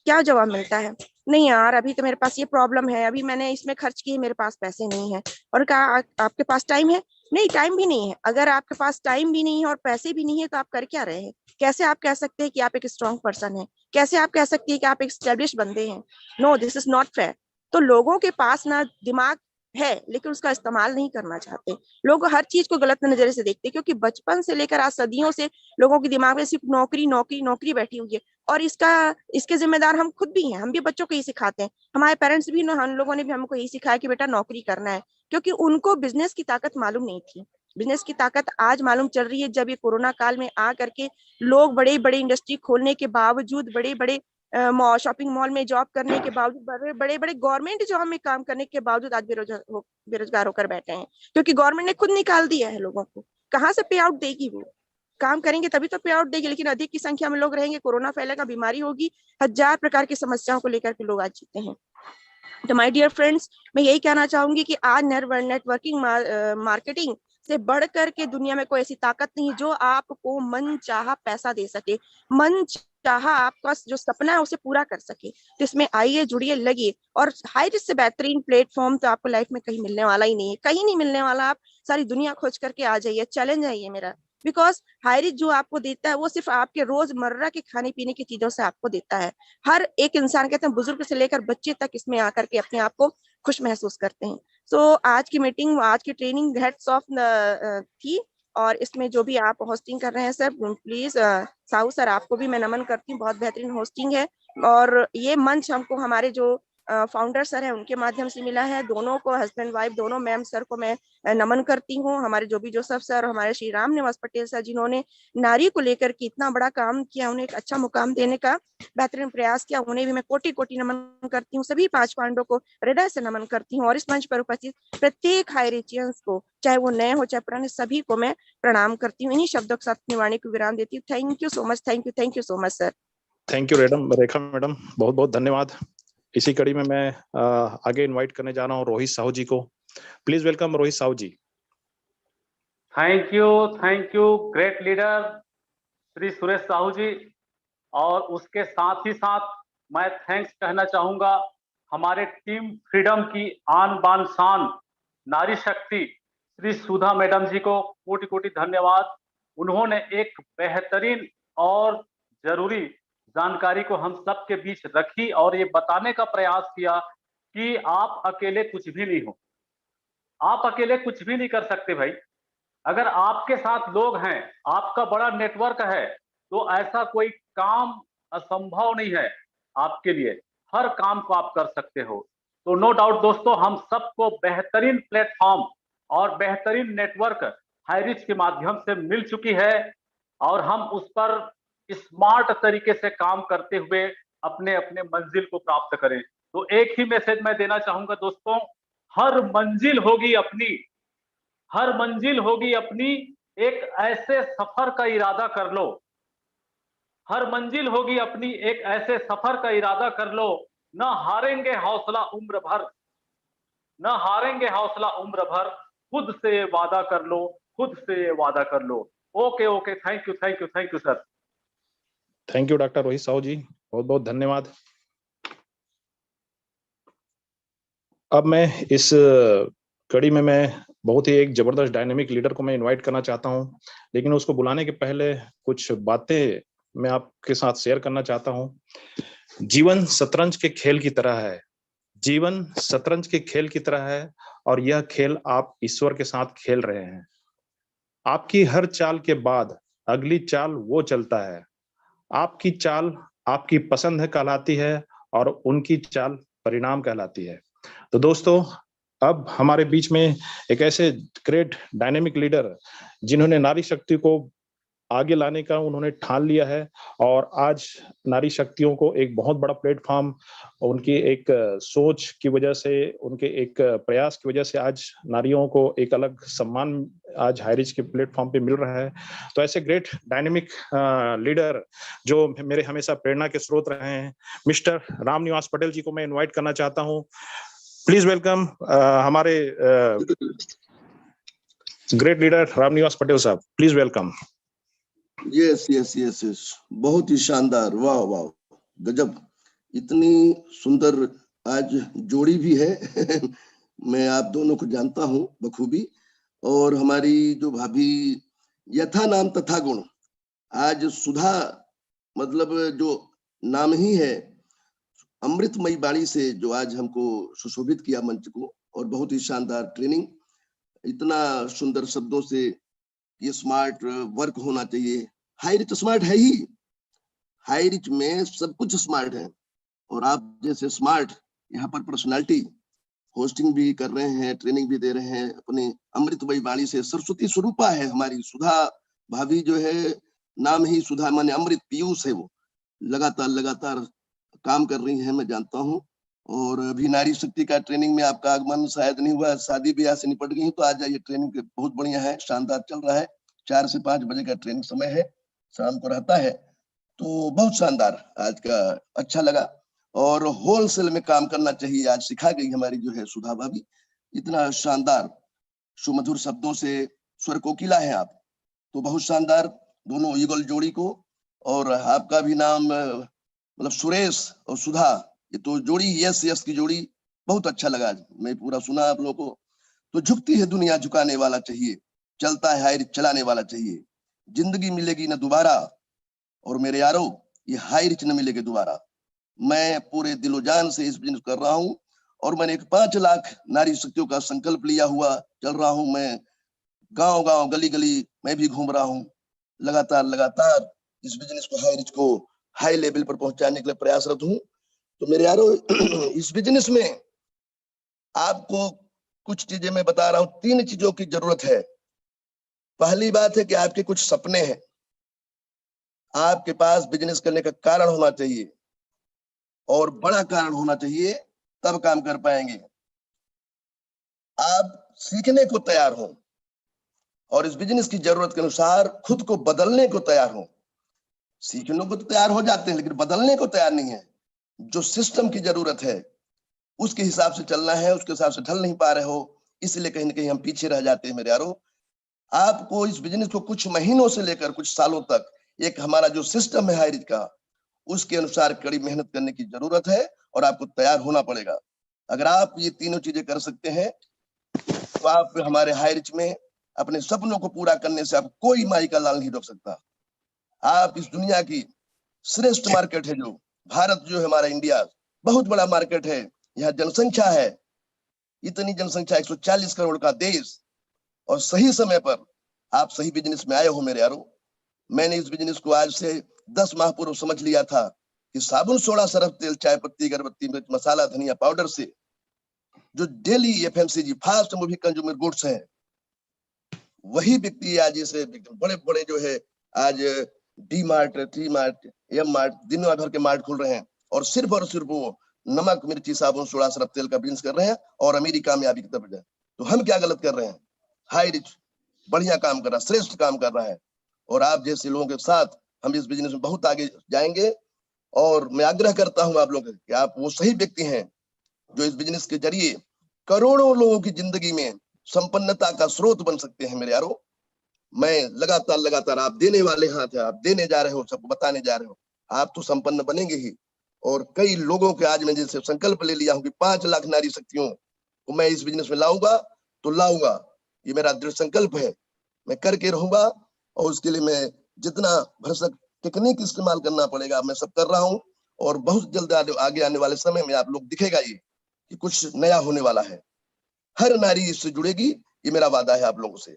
क्या जवाब मिलता है? नहीं यार, अभी तो मेरे पास ये प्रॉब्लम है, अभी मैंने इसमें खर्च किए, मेरे पास पैसे नहीं है। और कहा आपके पास टाइम है? नहीं, टाइम भी नहीं है। अगर आपके पास टाइम भी नहीं है और पैसे भी नहीं है तो आप कर क्या रहे हैं? कैसे आप कह सकते हैं कि आप एक स्ट्रॉन्ग पर्सन है? कैसे आप कह सकते हैं कि आप एक स्टैब्लिश बंदे हैं? No, this is not fair. तो लोगों के पास ना दिमाग है लेकिन उसका इस्तेमाल नहीं करना चाहते। लोग हर चीज को गलत नजरिए से देखते हैं, क्योंकि बचपन से लेकर आज सदियों से लोगों के दिमाग में सिर्फ नौकरी नौकरी नौकरी बैठी हुई है। और इसके जिम्मेदार हम खुद भी हैं। हम भी बच्चों को यही सिखाते हैं, हमारे पेरेंट्स भी, हम लोगों ने भी हमको यही सिखाया कि बेटा नौकरी करना है, क्योंकि उनको बिजनेस की ताकत मालूम नहीं थी। बिजनेस की ताकत आज मालूम चल रही है, जब ये कोरोना काल में आ करके लोग बड़े बड़े इंडस्ट्री खोलने के बावजूद, बड़े बड़े शॉपिंग मॉल में जॉब करने के बावजूद, बड़े बड़े गवर्नमेंट जॉब में काम करने के बावजूद आज बेरोजगार होकर बैठे हैं, क्योंकि गवर्नमेंट ने खुद निकाल दिया है लोगों को। कहाँ से पे आउट देगी? वो काम करेंगे तभी तो पे आउट देगी, लेकिन अधिक की संख्या में लोग रहेंगे, कोरोना फैलेगा, बीमारी होगी, हजार प्रकार की समस्याओं को लेकर के लोग आज जीते हैं। तो माय डियर फ्रेंड्स, मैं यही कहना चाहूंगी कि आज नेटवर्किंग मार्केटिंग से बढ़कर के दुनिया में कोई ऐसी ताकत नहीं जो आपको मन चाहा पैसा दे सके, मन चाहा आपका जो सपना है उसे पूरा कर सके। तो इसमें आइए, जुड़िए, लगिए। और हाई रिस्क से बेहतरीन प्लेटफॉर्म तो आपको लाइफ में कहीं मिलने वाला ही नहीं है, कहीं नहीं मिलने वाला। आप सारी दुनिया खोज करके आ जाइए, चैलेंज है ये मेरा। बिकॉज हाई रिस्क जो आपको देता है वो सिर्फ आपके रोजमर्रा के खाने पीने की चीजों से आपको देता है। हर एक इंसान, कहते हैं बुजुर्ग से लेकर बच्चे तक इसमें आकर के अपने आप को खुश महसूस करते हैं। सो आज की मीटिंग, आज की ट्रेनिंग हेड्स ऑफ थी, और इसमें जो भी आप होस्टिंग कर रहे हैं सर, प्लीज साहू सर आपको भी मैं नमन करती हूँ, बहुत बेहतरीन होस्टिंग है। और ये मंच हमको हमारे जो फाउंडर सर हैं उनके माध्यम से मिला है। दोनों को, हस्बैंड वाइफ दोनों मैम सर को मैं नमन करती हूँ। हमारे जो भी जोसेफ सर और हमारे श्री राम निवास पटेल सर, जिन्होंने नारी को लेकर के इतना बड़ा काम किया, उन्हें एक अच्छा मुकाम देने का बेहतरीन प्रयास किया, उन्हें भी मैं कोटि कोटि नमन करती हूँ। सभी 5 पांडवों को हृदय से नमन करती हूँ। और इस मंच पर उपस्थित प्रत्येक हाई रिचियंस को, चाहे वो नए हो चाहे पुराने, सभी को मैं प्रणाम करती हूँ। इन्हीं शब्दों के साथ अपनी वाणी को विराम देती हूँ। Thank you so much, thank you so much sir. Thank you Rekha madam, बहुत बहुत धन्यवाद। इसी कड़ी में मैं आगे इनवाइट करने जा रहा हूँ रोहित साहू जी को। Please welcome Rohit Sahu ji. Thank you great leader Shri Suresh Sahu ji. और उसके साथ ही साथ मैं थैंक्स कहना चाहूंगा हमारे टीम फ्रीडम की आन बान शान नारी शक्ति श्री सुधा मैडम जी को कोटि कोटि धन्यवाद। उन्होंने एक बेहतरीन और जरूरी जानकारी को हम सबके बीच रखी और ये बताने का प्रयास किया कि आप अकेले कुछ भी नहीं हो, आप अकेले कुछ भी नहीं कर सकते भाई। अगर आपके साथ लोग हैं, आपका बड़ा नेटवर्क है, तो ऐसा कोई काम असंभव नहीं है आपके लिए, हर काम को आप कर सकते हो। तो नो डाउट दोस्तों, हम सबको बेहतरीन प्लेटफॉर्म और बेहतरीन नेटवर्क हाईरिच के माध्यम से मिल चुकी है और हम उस पर स्मार्ट तरीके से काम करते हुए अपने अपने मंजिल को प्राप्त करें। तो एक ही मैसेज मैं देना चाहूंगा दोस्तों, हर मंजिल होगी अपनी, हर मंजिल होगी अपनी, एक ऐसे सफर का इरादा कर लो, हर मंजिल होगी अपनी, एक ऐसे सफर का इरादा कर लो, न हारेंगे हौसला उम्र भर, न हारेंगे हौसला उम्र भर, खुद से वादा कर लो, खुद से वादा कर लो। Okay okay, thank you sir. Thank you doctor Rohit Sahu ji, बहुत बहुत धन्यवाद। अब मैं इस कड़ी में मैं बहुत ही एक जबरदस्त डायनेमिक लीडर को मैं इनवाइट करना चाहता हूं, लेकिन उसको बुलाने के पहले कुछ बातें मैं आपके साथ शेयर करना चाहता हूं। जीवन शतरंज के खेल की तरह है, जीवन शतरंज के खेल की तरह है, और यह खेल आप ईश्वर के साथ खेल रहे हैं। आपकी हर चाल के बाद अगली चाल वो चलता है। आपकी चाल आपकी पसंद कहलाती है और उनकी चाल परिणाम कहलाती है। तो दोस्तों, अब हमारे बीच में एक ऐसे ग्रेट डायनेमिक लीडर जिन्होंने नारी शक्ति को आगे लाने का उन्होंने ठान लिया है, और आज नारी शक्तियों को एक बहुत बड़ा प्लेटफॉर्म उनकी एक सोच की वजह से, उनके एक प्रयास की वजह से आज नारियों को एक अलग सम्मान आज हाईरिच के प्लेटफॉर्म पे मिल रहा है। तो ऐसे ग्रेट डायनेमिक लीडर जो मेरे हमेशा प्रेरणा के स्रोत रहे हैं, मिस्टर रामनिवास पटेल जी को मैं इन्वाइट करना चाहता हूं। प्लीज वेलकम हमारे ग्रेट लीडर रामनिवास पटेल साहब, please welcome. Yes yes yes yes, बहुत ही शानदार, वाह वाह, गजब, इतनी सुंदर आज जोड़ी भी है। मैं आप दोनों को जानता हूं बखूबी, और हमारी जो भाभी यथा नाम तथा गुण, आज सुधा मतलब जो नाम ही है, अमृतमयी बाणी से जो आज हमको सुशोभित किया मंच को, और बहुत ही शानदार ट्रेनिंग, इतना सुंदर शब्दों से ये स्मार्ट वर्क होना चाहिए। हाईरिच स्मार्ट है ही, हाईरिच में सब कुछ स्मार्ट है, और आप जैसे स्मार्ट यहाँ पर पर्सनालिटी होस्टिंग भी कर रहे हैं, ट्रेनिंग भी दे रहे हैं अपने अमृतमयी वाणी से। सरस्वती स्वरूपा है हमारी सुधा भाभी, जो है नाम ही सुधा माने अमृत पीयूष है, वो लगातार काम कर रही है, मैं जानता हूँ। और अभी नारी शक्ति का ट्रेनिंग में आपका आगमन शायद नहीं हुआ, शादी ब्याह से निपट गई, तो आज ये ट्रेनिंग बहुत बढ़िया है, शानदार चल रहा है। 4 से 5 बजे का ट्रेनिंग समय है, शाम को रहता है, तो बहुत शानदार आज का अच्छा लगा। और होलसेल में काम करना चाहिए, आज सिखा गई हमारी जो है सुधा भाभी, इतना शानदार सुमधुर शब्दों से स्वर कोकिला है आप, तो बहुत शानदार दोनों युगल जोड़ी को। और आपका भी नाम मतलब सुरेश और सुधा, ये तो जोड़ी यस यस की जोड़ी, बहुत अच्छा लगा, मैं पूरा सुना आप लोगों को। तो झुकती है दुनिया झुकाने वाला चाहिए, चलता है हाईरिच चलाने वाला चाहिए, जिंदगी मिलेगी न दोबारा, और मेरे यारो ये हाईरिच न मिलेगी दोबारा। मैं पूरे दिलो जान से इस बिजनेस कर रहा हूँ, और मैंने एक 5 लाख नारी शक्तियों का संकल्प लिया हुआ चल रहा हूँ। मैं गांव गांव गली गली मैं भी घूम रहा हूँ, लगातार इस बिजनेस को हाईरिच को हाई लेवल पर पहुंचाने के लिए प्रयासरत हूँ। तो मेरे यारो इस बिजनेस में आपको कुछ चीजें मैं बता रहा हूँ, 3 चीजों की जरूरत है। पहली बात है कि आपके कुछ सपने हैं, आपके पास बिजनेस करने का कारण होना चाहिए, और बड़ा कारण होना चाहिए, तब काम कर पाएंगे। आप सीखने को तैयार हो, और इस बिजनेस की जरूरत के अनुसार खुद को बदलने को तैयार हो। सीखने को तो तैयार हो जाते हैं, लेकिन बदलने को तैयार नहीं है। जो सिस्टम की जरूरत है उसके हिसाब से चलना है, उसके हिसाब से ढल नहीं पा रहे हो, इसलिए कहीं ना कहीं हम पीछे रह जाते हैं। मेरे यारो, आपको इस बिजनेस को कुछ महीनों से लेकर कुछ सालों तक एक हमारा जो सिस्टम है हाईरिच का, उसके अनुसार कड़ी मेहनत करने की जरूरत है, और आपको तैयार होना पड़ेगा। अगर आप ये तीनों चीजें कर सकते हैं, तो आप हमारे हाईरिच में अपने सपनों को पूरा करने से आप कोई माई का लाल नहीं रोक सकता। आप इस दुनिया की श्रेष्ठ मार्केट है, जो भारत जो है हमारा इंडिया, बहुत बड़ा मार्केट है, यहाँ जनसंख्या है, इतनी जनसंख्या 140 करोड़ का देश, और सही समय पर आप सही बिजनेस में आए हो मेरे यारो। मैंने इस बिजनेस को आज से 10 माह पूर्व समझ लिया था कि साबुन, सोडा, सरफ तेल, चाय पत्ती, अगरबत्ती, मिर्च मसाला, धनिया पाउडर से जो daily FMCG fast moving consumer goods है, वही व्यक्ति आज इसे बड़े बड़े जो है आज DMart, T mart, M mart, दिन भर के मार्ट खुल रहे हैं, और सिर्फ वो नमक, मिर्ची, साबुन, सोडा, सरफ तेल का बिजनेस कर रहे हैं, और अमेरिका में अभी की तरफ जाए। तो हम क्या गलत कर रहे हैं? हाईरिच बढ़िया काम कर रहा है, श्रेष्ठ काम कर रहा है, और आप जैसे लोगों के साथ हम इस बिजनेस में बहुत आगे जाएंगे। और मैं आग्रह करता हूं आप लोगों से कि आप वो सही व्यक्ति हैं जो इस बिजनेस के जरिए करोड़ों लोगों की जिंदगी में संपन्नता का स्रोत बन सकते हैं। मेरे यारो, मैं लगातार आप देने वाले हाथ है, आप देने जा रहे हो, सबको बताने जा रहे हो, आप तो संपन्न बनेंगे ही। और कई लोगों के आज मैं जैसे संकल्प ले लिया हूं कि 5 लाख नारी शक्तियों को मैं इस बिजनेस में लाऊंगा, तो लाऊंगा, ये मेरा दृढ़ संकल्प है, मैं करके रहूंगा। और उसके लिए मैं जितना भरसक टेक्निक इस्तेमाल करना पड़ेगा मैं सब कर रहा हूँ। और बहुत जल्द आगे आने वाले समय में आप लोग दिखेगा ये कि कुछ नया होने वाला है, हर नारी इससे जुड़ेगी, ये मेरा वादा है आप लोगों से।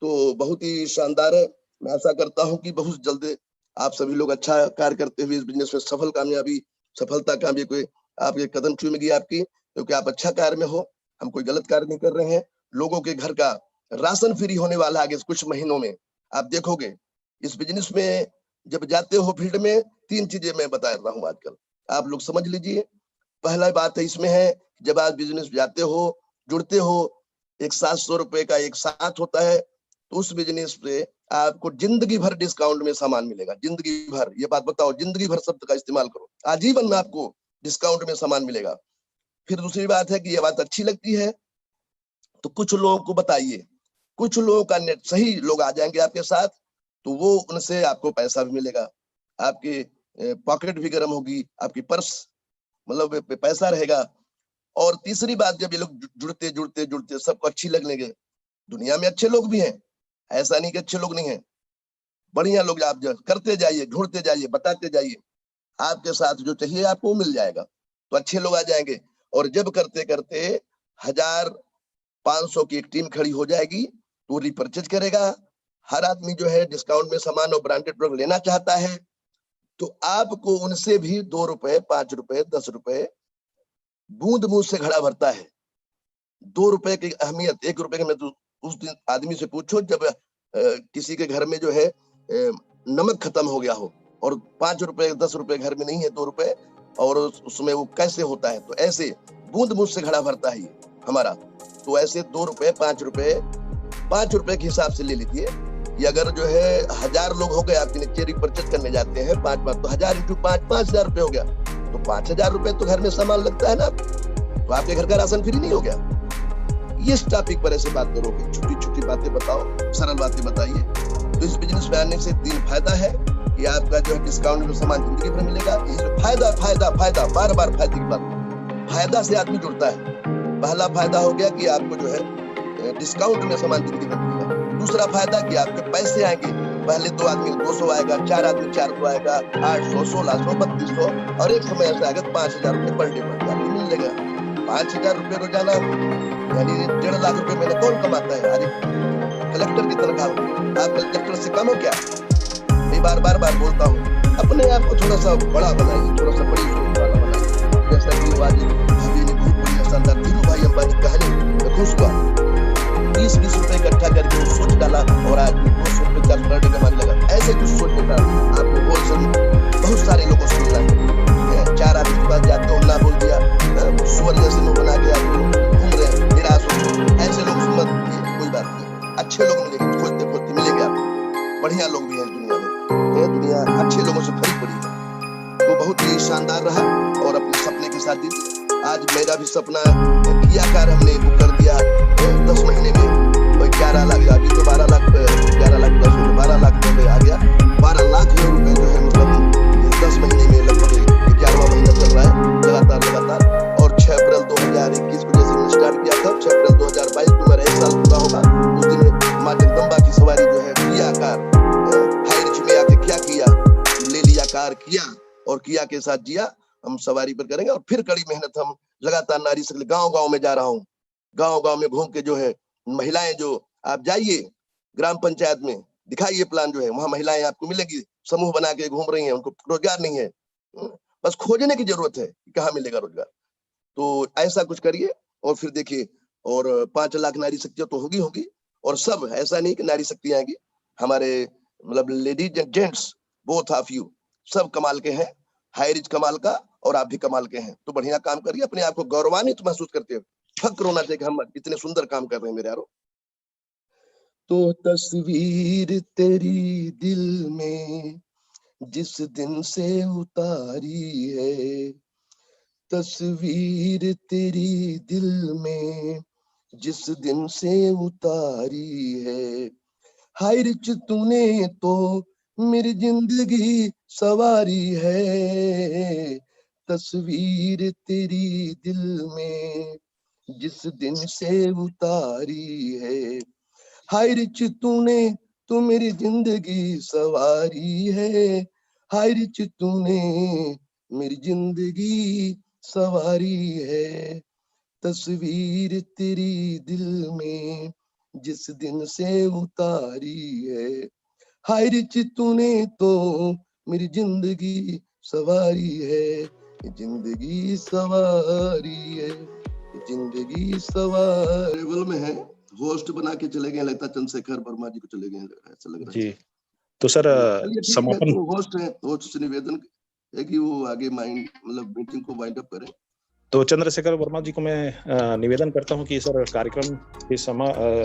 तो बहुत ही शानदार है, मैं आशा करता हूं कि बहुत जल्द आप सभी लोग अच्छा कार्य करते हुए इस बिजनेस में सफलता कामयाबी कोई आपके कदम चूमेगी आपकी, क्योंकि आप अच्छा कार्य में हो, हम कोई गलत कार्य नहीं कर रहे हैं। लोगों के घर का राशन फ्री होने वाला आगे कुछ महीनों में, आप देखोगे। इस बिजनेस में जब जाते हो फील्ड में, 3 चीजें मैं बता रहा हूँ आजकल, आप लोग समझ लीजिए। पहला बात है इसमें है, जब आप बिजनेस जाते हो, जुड़ते हो, एक 700 रुपए का एक साथ होता है, तो उस बिजनेस पे आपको जिंदगी भर डिस्काउंट में सामान मिलेगा, जिंदगी भर। ये बात बताओ, जिंदगी भर शब्द का इस्तेमाल करो, आजीवन में आपको डिस्काउंट में सामान मिलेगा। फिर दूसरी बात है कि ये बात अच्छी लगती है तो कुछ लोगों को बताइए, कुछ लोगों का नेट सही लोग आ जाएंगे आपके साथ, तो वो उनसे आपको पैसा भी मिलेगा, आपके पॉकेट भी गर्म होगी, आपकी पर्स मतलब पैसा रहेगा। और तीसरी बात, जब ये लोग जुड़ते सबको अच्छी लगने लगे, दुनिया में अच्छे लोग भी हैं, ऐसा नहीं कि अच्छे लोग नहीं हैं, बढ़िया लोग, आप करते जाइए, ढूंढते जाइए, बताते जाइए, आपके साथ जो चाहिए आपको मिल जाएगा, तो अच्छे लोग आ जाएंगे। और जब करते करते 1500 की एक टीम खड़ी हो जाएगी, तो रिपर्चेज करेगा। हर आदमी जो है डिस्काउंट में सामान और ब्रांडेड प्रोडक्ट लेना चाहता है, तो आपको उनसे भी 2 रुपए, 5 रुपए, 10 रुपए बूंद बूंद से घड़ा भरता है। 2 रुपए की अहमियत 1 रुपए की, मैं तो उस दिन आदमी से पूछो जब किसी के घर में जो है नमक खत्म हो गया हो और 5 रुपए 10 रुपए घर में नहीं है, 2 रुपए, और उसमें वो कैसे होता है। तो ऐसे बूंद बूंद से घड़ा भरता है हमारा। तो ऐसे 2 रुपए 5 रुपए के हिसाब से ले लीजिए। ये अगर जो है 1000 लोग हो गए आपके नीचे रिपर्चेज करने जाते हैं 5 बार, तो 1000 × 5 5000 रुपए हो गया, तो 5000 रुपए तो घर में सामान लगता है ना, तो आपके घर का राशन फ्री नहीं हो गया। इस टॉपिक पर ऐसे बात करोगे, छोटी छोटी बातें बताओ, सरल बातें बताइए। तो इस बिजनेस में आने से 3 फायदा है कि आपका जो है डिस्काउंट में सामान जिंदगी भर मिलेगा। ये जो फायदा बार बार फायदे की बात, फायदा से आदमी जुड़ता है। पहला फायदा हो गया कि आपको जो है डिस्काउंट में सामान जिंदगी भर मिलेगा। दूसरा फायदा कि आपके पैसे आएंगे, पहले 2 आदमी 200 आएगा, 4 आदमी 400 आएगा, 800, 1600, 3200, और एक समय ऐसा आएगा 5000 रुपए पर डे आपको मिलेगा। 5000 रुपए रोजाना यानी 1.5 लाख रुपए महीने कौन कमाता है? अरे कलेक्टर की तनख्वाह होगी, आप कलेक्टर से कम हो क्या? मैं बार बोलता हूँ, अपने आप को थोड़ा सा बड़ा बनाइए, थोड़ा सा बड़ी सोच वाला बनाइए। जैसा कि भाभी ने बहुत बढ़िया शानदार धीरू भाई अंबानी कहानी में खुश हुआ, 20-20 रुपए इकट्ठा करके वो सोच डाला और आज 200 रुपए 400 पर डे कमाने लगा। ऐसे कुछ सोच लेता आपको होलसेल बहुत सारे लोगों से मिलना है। 4 आदमी के पास जाते हो, ना बोल दिया, सुअर जैसे मुंह बना के आप घूम रहे हैं, निराश हो, ऐसे लोग से मत, कोई बात नहीं, अच्छे लोग मिलेंगे, खोजते मिलेंगे आपको। बढ़िया लोग भी हैं दुनिया में, ये दुनिया अच्छे लोगों से भरी पड़ी है। तो बहुत ही शानदार रहा और अपने सपने के साथ दीजिए। आज मेरा भी सपना किया कार हमने बुक कर दिया 10 महीने में, कोई 11 लाख, अभी तो 12 लाख 12 लाख रुपए आ गया। 12 लाख रुपए जो है मतलब 10 महीने में, लगभग 11वां महीना चल रहा है लगातार। और 6 अप्रैल 2021 को जैसे मैंने स्टार्ट किया था, 6 अप्रैल 2022 को मेरा 1 साल पूरा होगा। उस दिन माँ जगदम्बा की सवारी जो है किया कार हाई रिच में आके क्या किया, ले लिया कार, किया और किया के साथ जिया। हम सवारी पर करेंगे और फिर कड़ी मेहनत हम लगातार नारी शक्ति गांव में जा रहा हूँ, गांव में घूम के जो है महिलाएं, जो आप जाइए ग्राम पंचायत में, दिखाइए प्लान जो है, वहां महिलाएं आपको मिलेगी, समूह बना के घूम रही हैं, उनको रोजगार नहीं है, बस खोजने की जरूरत है कहाँ मिलेगा रोजगार। तो ऐसा कुछ करिए और फिर देखिए, और 5 लाख नारी शक्तियां तो होगी। और सब ऐसा नहीं कि नारी शक्ति आएंगी, हमारे मतलब ladies and gents both of you सब कमाल के हैं, हाई रिच कमाल का और आप भी कमाल के हैं। तो बढ़िया काम करिए, अपने आप को गौरवान्वित महसूस करते हो, फक्र होना चाहिए कि हम इतने सुंदर काम कर रहे हैं मेरे यारों। तो तस्वीर तेरी दिल में जिस दिन से उतारी है, तस्वीर तेरी दिल में जिस दिन से उतारी है, हाय रिच तूने तो मेरी जिंदगी सवारी है, तस्वीर तेरी दिल में जिस दिन से उतारी है, हाय रिच तूने तो मेरी जिंदगी सवारी है, हाय रिच तूने मेरी जिंदगी सवारी है, तस्वीर तेरी दिल में जिस दिन से उतारी है, हाय रिच तूने तो मेरी जिंदगी सवारी है, जिंदगी सवारी है, जिंदगी सवारी लेवल में है। होस्ट बना के चले गए, लगता चंद्रशेखर वर्मा जी को चले गए, ऐसा लग रहा है जी। तो सर चलिए ठीक है, समापन तो होस्ट है, होस्ट से निवेदन है कि वो आगे माइंड मतलब मीटिंग को वाइंड अप करें। तो चंद्रशेखर वर्मा जी को मैं निवेदन करता हूं कि सर कार्यक्रम के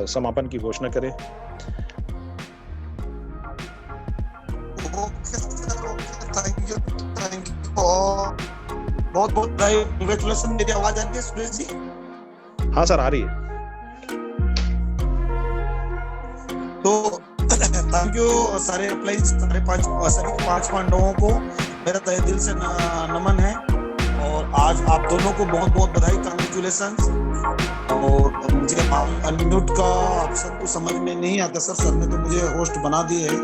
समापन की घोषणा करें। Okay sir, okay, thank you बहुत बहुत कांग्रेचुलेशन। मेरी आवाज आ रही है सुरेश जी? हाँ सर, आ रही है। तो थैंक यू सारे सभी पांच पांडवों को मेरा तहे दिल से नमन है, और आज आप दोनों को बहुत बहुत बधाई, कांग्रेचुलेशन। और मुझे अनम्यूट का ऑप्शन तो समझ में नहीं आता सर, सर ने तो मुझे होस्ट बना दिए है।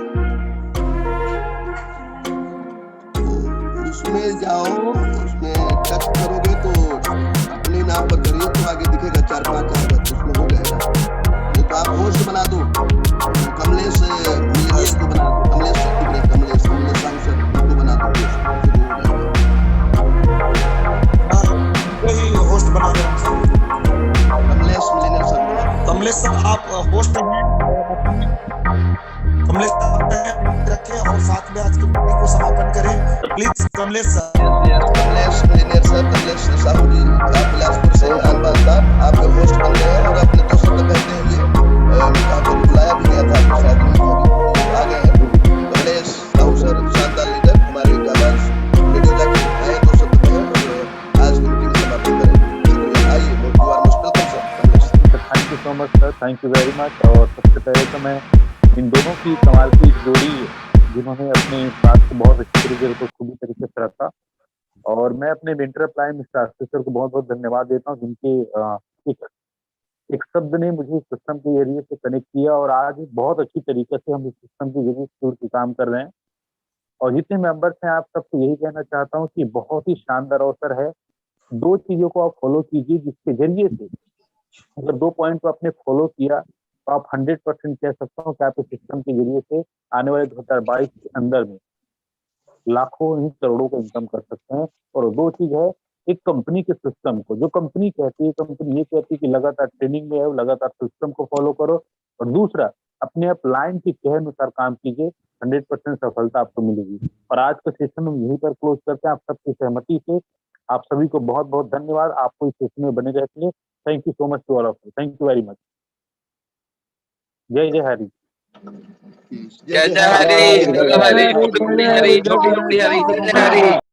उसमें जाओ, उसमें टच करोगे तो अपने नाम पर करिए तो आगे दिखेगा 4-5 आएगा, तो उसमें हो जाएगा। नहीं तो आप होस्ट बना दो, कमलेश मिलेनियर को बना दो, कमलेश सर को बना दो, वही होस्ट बना दो Kamlesh millionaire sir. Kamlesh sir आप होस्ट हैं, कमलेश सर रखें और साथ में आज की मीटिंग को समापन करें please. Kamlesh sir, Kamlesh millionaire sir, Kamlesh Sahu ji, आप बिलासपुर से आनबान साहब आपके होस्ट बन गए हैं, और अपने दोस्तों को कहते हुए आपको बुलाया भी गया था, आपको शायद नहीं आ गए हैं। कमलेश साहू सर शानदार लीडर, हमारे आवाज रेडियो जाके आए दो शब्द कहें और आज की मीटिंग समाप्त करें। आइए, you are most welcome sir. Thank you so much sir, thank you very much. और सबसे पहले तो मैं इन दोनों की कमाल की जोड़ी जिन्होंने अपने बात को बहुत अच्छी तरीके से खूबी तरीके से रखा, और मैं अपने मेंटर अप्लाई मिस्टर आशीष सर को बहुत बहुत धन्यवाद देता हूँ, जिनके एक शब्द ने मुझे इस सिस्टम के एरिया से कनेक्ट किया, और आज बहुत अच्छी तरीके से हम इस सिस्टम के जरिए शुरू की काम कर रहे हैं। और जितने मेंबर्स हैं आप सबको यही कहना चाहता हूँ कि बहुत ही शानदार अवसर है। 2 चीजों को आप फॉलो कीजिए, जिसके जरिए से अगर 2 पॉइंट को आपने फॉलो किया तो आप 100% कह सकता हूँ कि आप इस सिस्टम के जरिए से आने वाले 2022 के अंदर में लाखों नहीं करोड़ों का इनकम कर सकते हैं। और 2 चीज है, एक कंपनी के सिस्टम को, जो कंपनी कहती है, कंपनी ये कहती है कि लगातार ट्रेनिंग में है, लगातार सिस्टम को फॉलो करो, और दूसरा अपने आप लाइन के कहे अनुसार काम कीजिए, 100% सफलता आपको मिलेगी। और आज का सेशन हम यहीं पर क्लोज करते हैं आप सबकी सहमति से। आप सभी को बहुत बहुत धन्यवाद, आपको इस सेशन में बने रहने के लिए। Thank you so much to all of you, thank you very much. जय जय हरि। जय जय हरि, हरि हरि हरि हरि हरि हरि।